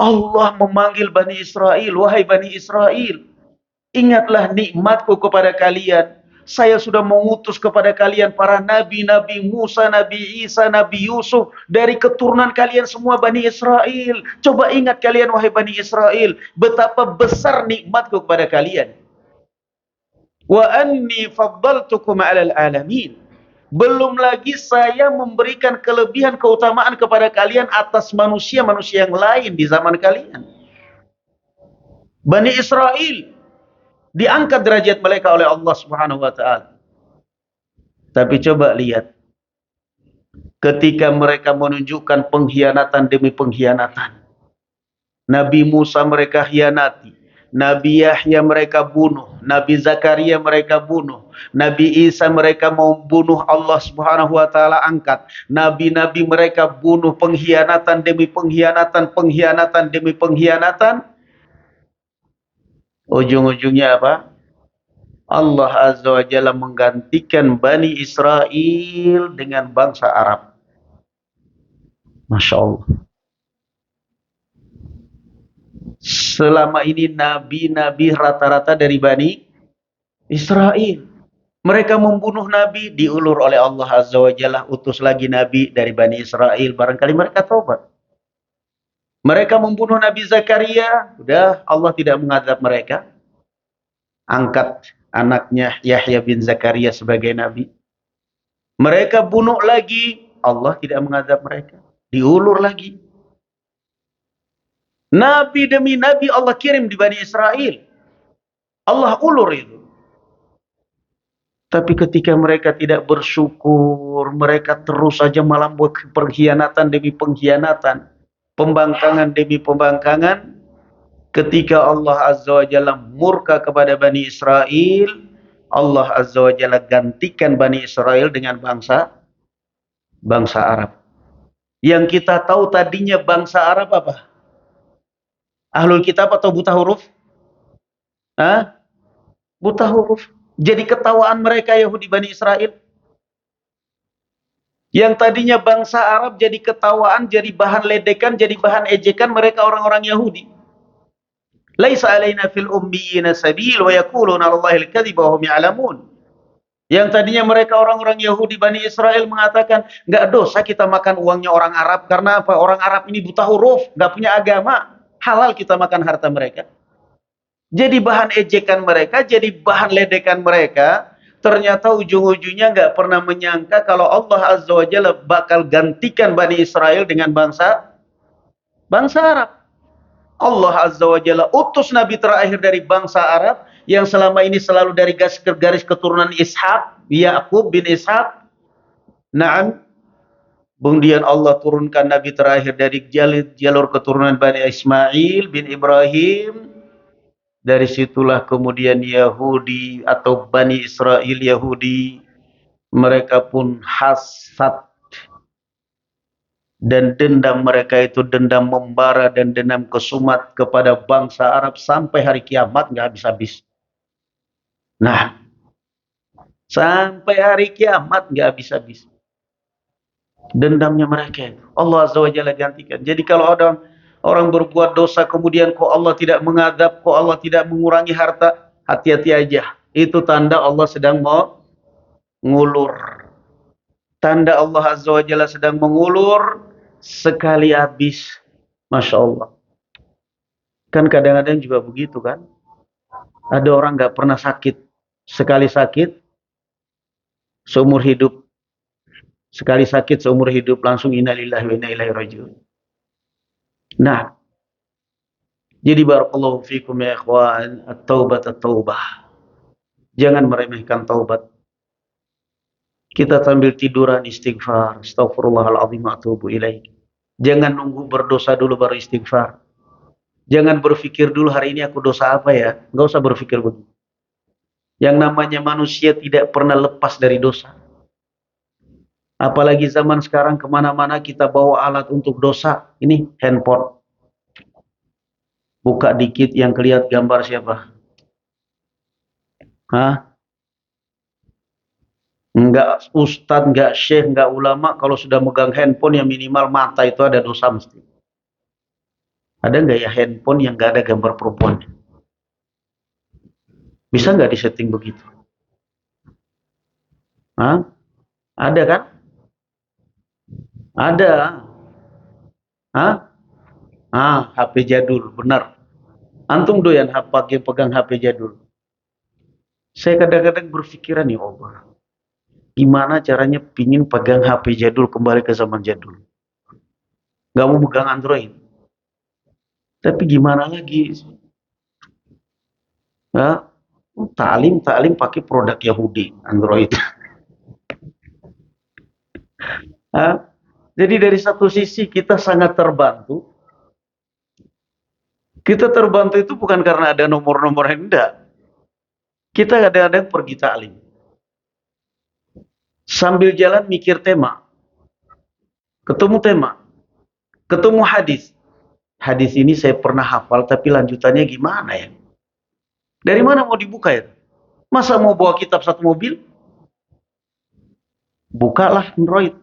[SPEAKER 1] Allah memanggil Bani Israel, wahai Bani Israel, ingatlah nikmatku kepada kalian. Saya sudah mengutus kepada kalian para nabi, Nabi Musa, Nabi Isa, Nabi Yusuf, dari keturunan kalian semua Bani Israel. Coba ingat kalian wahai Bani Israel, betapa besar nikmatku kepada kalian. Wa anni faddaltukum 'alal alamin. Belum lagi saya memberikan kelebihan keutamaan kepada kalian atas manusia-manusia yang lain di zaman kalian. Bani Israel diangkat derajat mereka oleh Allah Subhanahu wa taala. Tapi coba lihat, ketika mereka menunjukkan pengkhianatan demi pengkhianatan. Nabi Musa mereka khianati, Nabi Yahya mereka bunuh, Nabi Zakaria mereka bunuh, Nabi Isa mereka mau bunuh, Allah Subhanahu wa taala angkat. Nabi-nabi mereka bunuh, pengkhianatan demi pengkhianatan, pengkhianatan demi pengkhianatan. Ujung-ujungnya apa? Allah Azza wa Jalla menggantikan Bani Israel dengan bangsa Arab. Masya Allah. Selama ini nabi-nabi rata-rata dari Bani Israel. Mereka membunuh nabi, diulur oleh Allah Azza wa Jalla, utus lagi nabi dari Bani Israel. Barangkali mereka taubat. Mereka membunuh Nabi Zakaria, udah Allah tidak mengadab mereka. Angkat anaknya Yahya bin Zakaria sebagai nabi. Mereka bunuh lagi, Allah tidak mengadab mereka. Diulur lagi. Nabi demi nabi Allah kirim di Bani Israel. Allah ulur itu. Tapi ketika mereka tidak bersyukur, mereka terus saja malah buat pengkhianatan demi pengkhianatan, pembangkangan demi pembangkangan. Ketika Allah Azza wa Jalla murka kepada Bani Israel, Allah Azza wa Jalla gantikan Bani Israel dengan bangsa Arab. Yang kita tahu tadinya bangsa Arab apa? Ahlul kitab atau buta huruf? Hah? Buta huruf. Jadi ketawaan mereka Yahudi Bani Israel. Yang tadinya bangsa Arab jadi ketawaan, jadi bahan ledekan, jadi bahan ejekan mereka orang-orang Yahudi. Laisa alaina fil ummiyina sabil wa yaquluna 'alallahi al-kadhiba wa hum ya'lamun. Yang tadinya mereka orang-orang Yahudi Bani Israel mengatakan, enggak dosa kita makan uangnya orang Arab karena apa? Orang Arab ini buta huruf, enggak punya agama. Halal kita makan harta mereka. Jadi bahan ejekan mereka, jadi bahan ledekan mereka. Ternyata ujung-ujungnya nggak pernah menyangka kalau Allah Azza wa Jalla bakal gantikan Bani Israel dengan bangsa Arab. Allah Azza wa Jalla utus Nabi terakhir dari bangsa Arab yang selama ini selalu dari garis keturunan Ishak, Yaqub bin Ishak. Naam. Kemudian Allah turunkan Nabi terakhir dari jalur keturunan Bani Ismail bin Ibrahim. Dari situlah kemudian Yahudi atau Bani Israel Yahudi, mereka pun hasad dan dendam mereka itu dendam membara dan dendam kesumat kepada bangsa Arab sampai hari kiamat nggak habis-habis. Nah, sampai hari kiamat nggak habis-habis. Dendamnya mereka itu Allah Azza wa Jalla gantikan. Jadi kalau ada orang berbuat dosa kemudian kok Allah tidak mengadab, kok Allah tidak mengurangi harta, hati-hati aja. Itu tanda Allah sedang mau ngulur. Tanda Allah Azza wa Jalla sedang mengulur sekali habis. Masya Allah. Kan kadang-kadang juga begitu kan. Ada orang gak pernah sakit. Sekali sakit seumur hidup. Sekali sakit seumur hidup langsung innalillahi wa inna ilaihi raji'un. Nah, jadi barakallahu fikum ya ikhwan, at-taubah. Jangan meremehkan taubat. Kita sambil tiduran istighfar, astaghfirullahaladzim wa atubu ilaih. Jangan nunggu berdosa dulu baru istighfar. Jangan berpikir dulu hari ini aku dosa apa ya. Enggak usah berpikir begitu. Yang namanya manusia tidak pernah lepas dari dosa. Apalagi zaman sekarang kemana-mana kita bawa alat untuk dosa. Ini handphone. Buka dikit yang kelihatan gambar siapa? Hah? Enggak ustadz, enggak syekh, enggak ulama. Kalau sudah megang handphone yang minimal mata itu ada dosa mesti. Ada nggak ya handphone yang nggak ada gambar perempuan? Bisa nggak disetting begitu? Hah? Ada kan? Ada. Hah? HP jadul, benar. Antum doyan pakai pegang HP jadul. Saya kadang-kadang berpikiran, ya Allah, gimana caranya pingin pegang HP jadul kembali ke zaman jadul. Gak mau pegang Android. Tapi gimana lagi? Ya, taklim pakai produk Yahudi, Android. Jadi dari satu sisi kita sangat terbantu. Kita terbantu itu bukan karena ada nomor-nomor yang enggak. Kita kadang-kadang pergi taklim. Sambil jalan mikir tema. Ketemu tema. Ketemu hadis. Hadis ini saya pernah hafal tapi lanjutannya gimana ya? Dari mana mau dibuka ya? Masa mau bawa kitab satu mobil? Bukalah Android.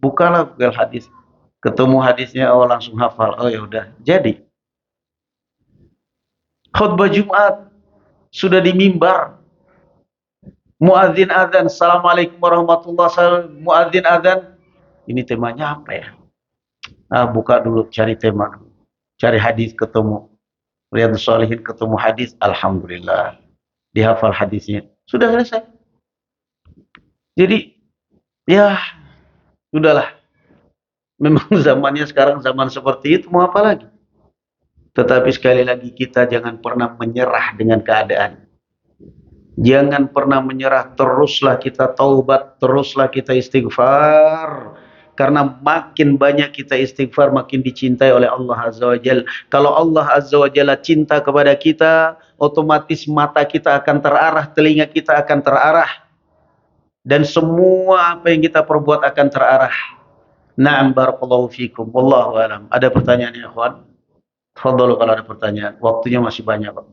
[SPEAKER 1] Bukalah Google Hadis. Ketemu hadisnya, oh langsung hafal. Oh ya udah, jadi. Khutbah Jumat sudah di mimbar. Muadzin adzan, Assalamualaikum warahmatullahi wabarakatuh. Muadzin adzan. Ini temanya apa ya? Buka dulu, cari tema. Cari hadis, ketemu. Riyadhus Shalihin, ketemu hadis. Alhamdulillah. Dihafal hadisnya. Sudah selesai. Jadi, ya, sudahlah. Memang zamannya sekarang zaman seperti itu, mau apa lagi? Tetapi sekali lagi kita jangan pernah menyerah dengan keadaan. Jangan pernah menyerah, teruslah kita taubat, teruslah kita istighfar. Karena makin banyak kita istighfar, makin dicintai oleh Allah Azza wa Jalla. Kalau Allah Azza wa Jalla cinta kepada kita, otomatis mata kita akan terarah, telinga kita akan terarah. Dan semua apa yang kita perbuat akan terarah. Na'am, barakallahu fikum. Wallahu a'lam. Ada pertanyaan ya, ikhwan? Tafadhalu kalau ada pertanyaan. Waktunya masih banyak, Pak.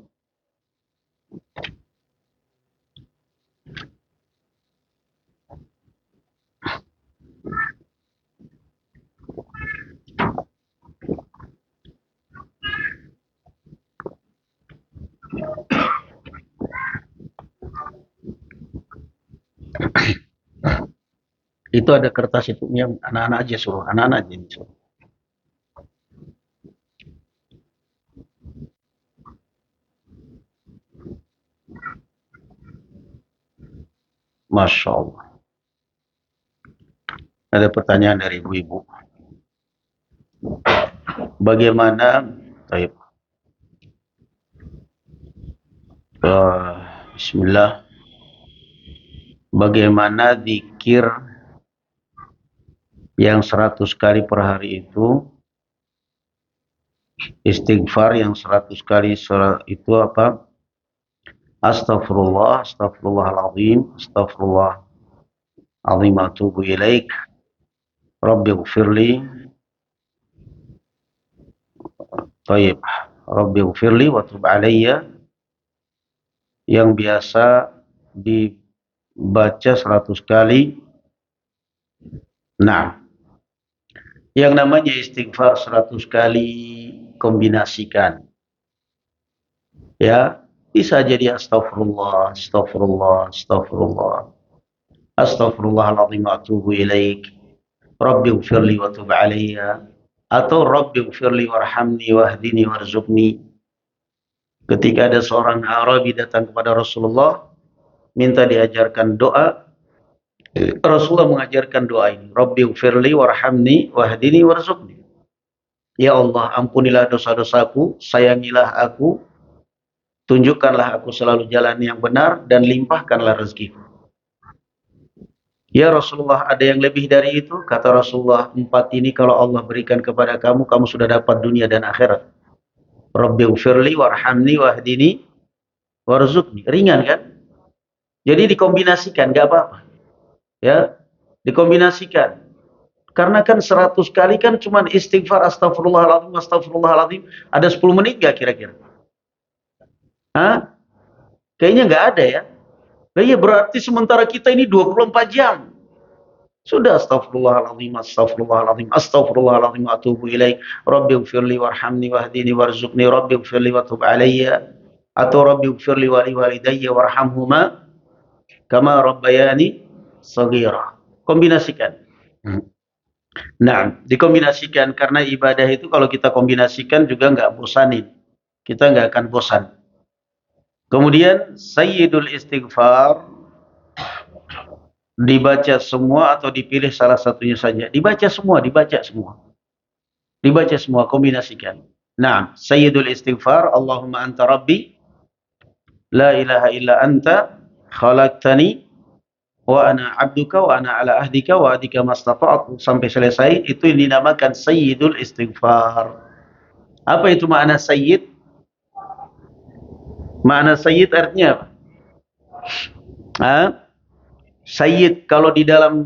[SPEAKER 1] Itu ada kertas itu, yang anak-anak aja suruh, anak-anak aja suruh. Masya Allah. Ada pertanyaan dari ibu-ibu. Bagaimana? Baik. Bismillah. Bagaimana zikir yang 100 kali per hari itu, istighfar yang 100 kali itu apa? Astaghfirullah, astaghfirullahaladzim, astaghfirullah azim atubu ilaik, Rabbi gfirli, taib, Rabbi gfirli wa tub alayya, yang biasa dibaca 100 kali. Nah, yang namanya istighfar 100 kali kombinasikan. Ya, bisa jadi astaghfirullah, astaghfirullah, astaghfirullah, astaghfirullahaladzim wa atubu ilaik, Rabbi gfirli wa tub alayya, atau Rabbi gfirli warhamni wahdini warzuqni. Ketika ada seorang Arabi datang kepada Rasulullah, minta diajarkan doa, Rasulullah mengajarkan doa ini, Rabbi gfirli warhamni wahdini warzuqni. Ya Allah, ampunilah dosa-dosaku, sayangilah aku, tunjukkanlah aku selalu jalan yang benar, dan limpahkanlah rezekiku. Ya Rasulullah, ada yang lebih dari itu? Kata Rasulullah, 4 ini kalau Allah berikan kepada kamu, kamu sudah dapat dunia dan akhirat. Rabbighfirli warhamni wahdini warzuqni. Ringan kan? Jadi dikombinasikan, gak apa-apa. Ya, dikombinasikan. Karena kan 100 kali kan cuma istighfar astagfirullahaladzim, astagfirullahaladzim. Ada 10 menit gak kira-kira? Hah? Kayaknya gak ada ya. Nah, iya, berarti sementara kita ini 24 jam. Sudah astaghfirullahaladzim, astaghfirullahaladzim, astaghfirullahaladzim, atubu ilaik. Rabbighfirli warhamni wahdini warzuqni, Rabbighfirli wa tub alayya. Atau Rabbighfirli wa liwalidayya warhamhuma kama rabbayani shaghira. Kombinasikan. Nah, dikombinasikan karena ibadah itu kalau kita kombinasikan juga nggak bosanin. Kita nggak akan bosan. Kemudian Sayyidul Istighfar dibaca semua atau dipilih salah satunya saja. Dibaca semua, dibaca semua. Dibaca semua, kombinasikan. Nah, Sayyidul Istighfar, Allahumma anta rabbi, la ilaha illa anta, khalaqtani, wa ana abduka, wa ana ala ahdika, wa adika mastata'atu. Sampai selesai, itu yang dinamakan Sayyidul Istighfar. Apa itu makna Sayyid? Makna Sayyid artinya apa? Sayyid kalau di dalam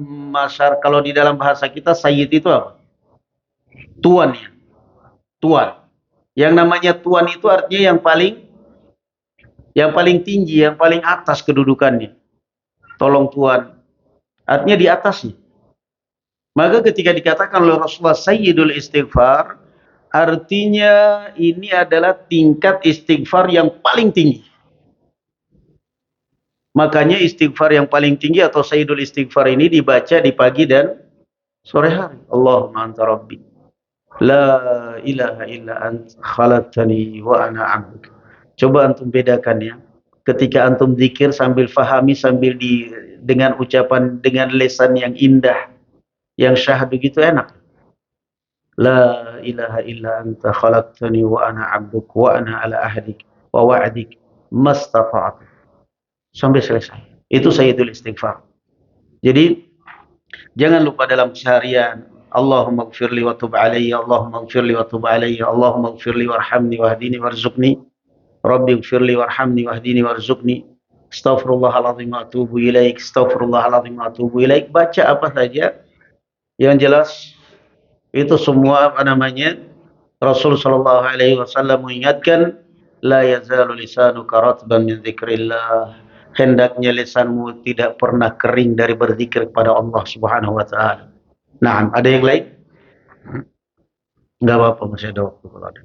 [SPEAKER 1] kalau di dalam bahasa kita Sayyid itu apa? Tuan ya. Tuan. Yang namanya tuan itu artinya yang paling tinggi, yang paling atas kedudukannya. Tolong tuan. Artinya di atasnya. Maka ketika dikatakan oleh Rasulullah Sayyidul Istighfar, artinya ini adalah tingkat istighfar yang paling tinggi. Makanya istighfar yang paling tinggi atau Sayyidul Istighfar ini dibaca di pagi dan sore hari. Allahumma anta rabbi, la ilaha illa anta, khalaqtani wa ana abduka. Coba antum bedakan ya. Ketika antum zikir sambil fahami, sambil dengan ucapan, dengan lisan yang indah, yang syahdu gitu enak. La ilaha illa anta khalaqtani wa ana abduk wa ana ala ahdik wa wa'dik mastata'tu. Sampai selesai. Itu Sayyidul Istighfar. Jadi jangan lupa dalam seharian Allahumma ighfirli wa tub alayya, Allahumma ighfirli wa tub alayya, Allahumma ighfirli warhamni wahdini warzuqni, Rabbi ighfirli warhamni wahdini warzuqni, astaghfirullahaladzim wa atubu ilaik, astaghfirullahaladzim wa atubu ilaik. Baca apa saja. Yang jelas itu semua Rasul sallallahu alaihi wasallam mengingatkan, la yazalu lisanuka ratban min dzikrillah. Hendaknya lisanmu tidak pernah kering dari berzikir kepada Allah Subhanahu wa taala. Nah, ada yang lain? Enggak apa-apa, masih ada waktu kalau ada.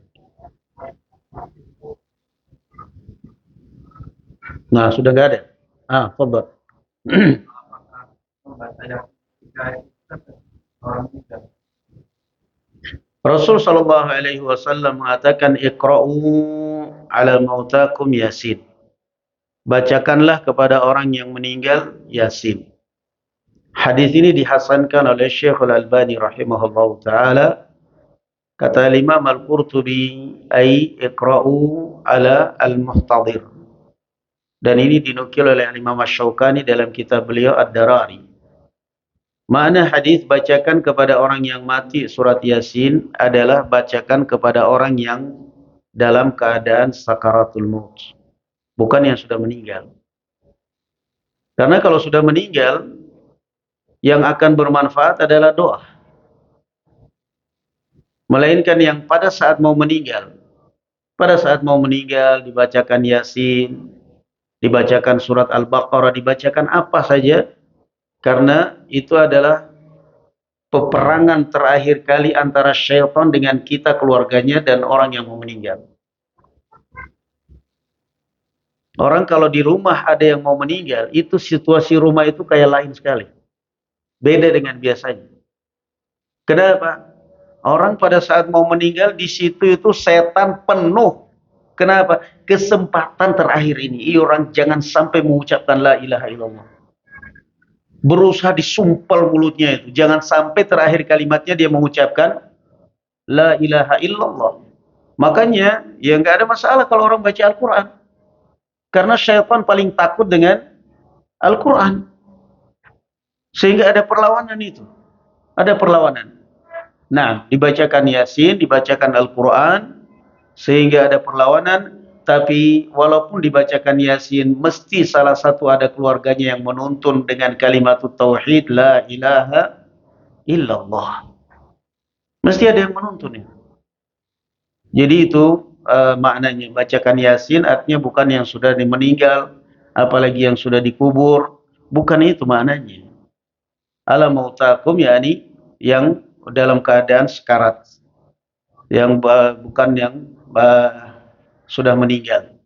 [SPEAKER 1] Nah, sudah enggak ada. Fadhal. Rasul sallallahu alaihi wasallam mengatakan, iqra'u ala mautakum Yasin. Bacakanlah kepada orang yang meninggal Yasin. Hadis ini dihasankan oleh Syekh Al-Albani rahimahullahu taala. Kata Imam Al-Qurtubi, ai iqra'u ala al-muhtadir. Dan ini dinukil oleh Imam Asy-Syaukani dalam kitab beliau Ad-Darari. Makna hadis bacakan kepada orang yang mati surat Yasin adalah bacakan kepada orang yang dalam keadaan sakaratul maut, bukan yang sudah meninggal. Karena kalau sudah meninggal, yang akan bermanfaat adalah doa. Melainkan yang pada saat mau meninggal. Pada saat mau meninggal dibacakan Yasin, dibacakan surat Al-Baqarah, dibacakan apa saja. Karena itu adalah peperangan terakhir kali antara syaitan dengan kita, keluarganya, dan orang yang mau meninggal. Orang kalau di rumah ada yang mau meninggal, itu situasi rumah itu kayak lain sekali. Beda dengan biasanya. Kenapa? Orang pada saat mau meninggal, di situ itu setan penuh. Kenapa? Kesempatan terakhir ini. Orang jangan sampai mengucapkan la ilaha illallah. Berusaha disumpal mulutnya itu. Jangan sampai terakhir kalimatnya dia mengucapkan la ilaha illallah. Makanya, ya nggak ada masalah kalau orang baca Al-Quran. Karena syaitan paling takut dengan Al-Quran. Sehingga ada perlawanan itu. Ada perlawanan. Nah, dibacakan Yasin, dibacakan Al-Quran, sehingga ada perlawanan. Tapi walaupun dibacakan Yasin, mesti salah satu ada keluarganya yang menuntun dengan kalimat tauhid, la ilaha illallah. Mesti ada yang menuntun itu. Jadi itu maknanya. Bacakan Yasin artinya bukan yang sudah meninggal, apalagi yang sudah dikubur. Bukan itu maknanya. ala mautakum, yakni yang dalam keadaan sekarat, yang bukan yang sudah meninggal.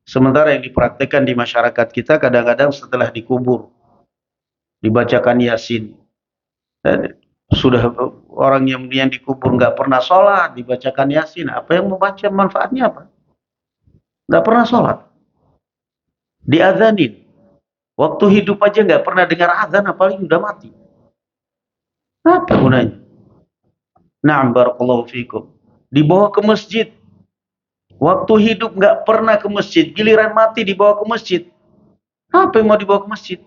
[SPEAKER 1] Sementara yang dipraktikkan di masyarakat kita kadang-kadang setelah dikubur dibacakan Yasin. Dan sudah orang yang dikubur nggak pernah sholat dibacakan Yasin, apa yang membaca manfaatnya apa? Nggak pernah sholat, diazanin. Waktu hidup aja nggak pernah dengar azan, apalagi udah mati. Apa gunanya? Na'am barakallahu fikum. Dibawa ke masjid. Waktu hidup nggak pernah ke masjid, giliran mati dibawa ke masjid. Apa yang mau dibawa ke masjid?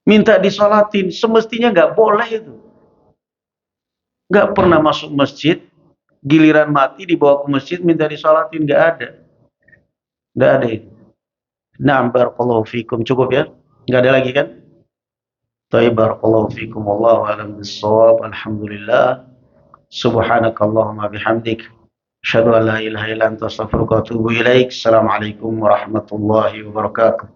[SPEAKER 1] Minta disolatin, semestinya nggak boleh itu. Nggak pernah masuk masjid, giliran mati dibawa ke masjid minta disolatin, nggak ada. Nggak ada itu. Na'am barakallahu fikum. Cukup ya? Nggak ada lagi kan? Taib barakallahu fikum. Wallahu a'lam bissawab. Alhamdulillah. Subhanakallahumma bihamdik. Asyhadu an la ilaha illa anta astaghfiruka wa atubu ilaik. Assalamualaikum warahmatullahi wabarakatuh.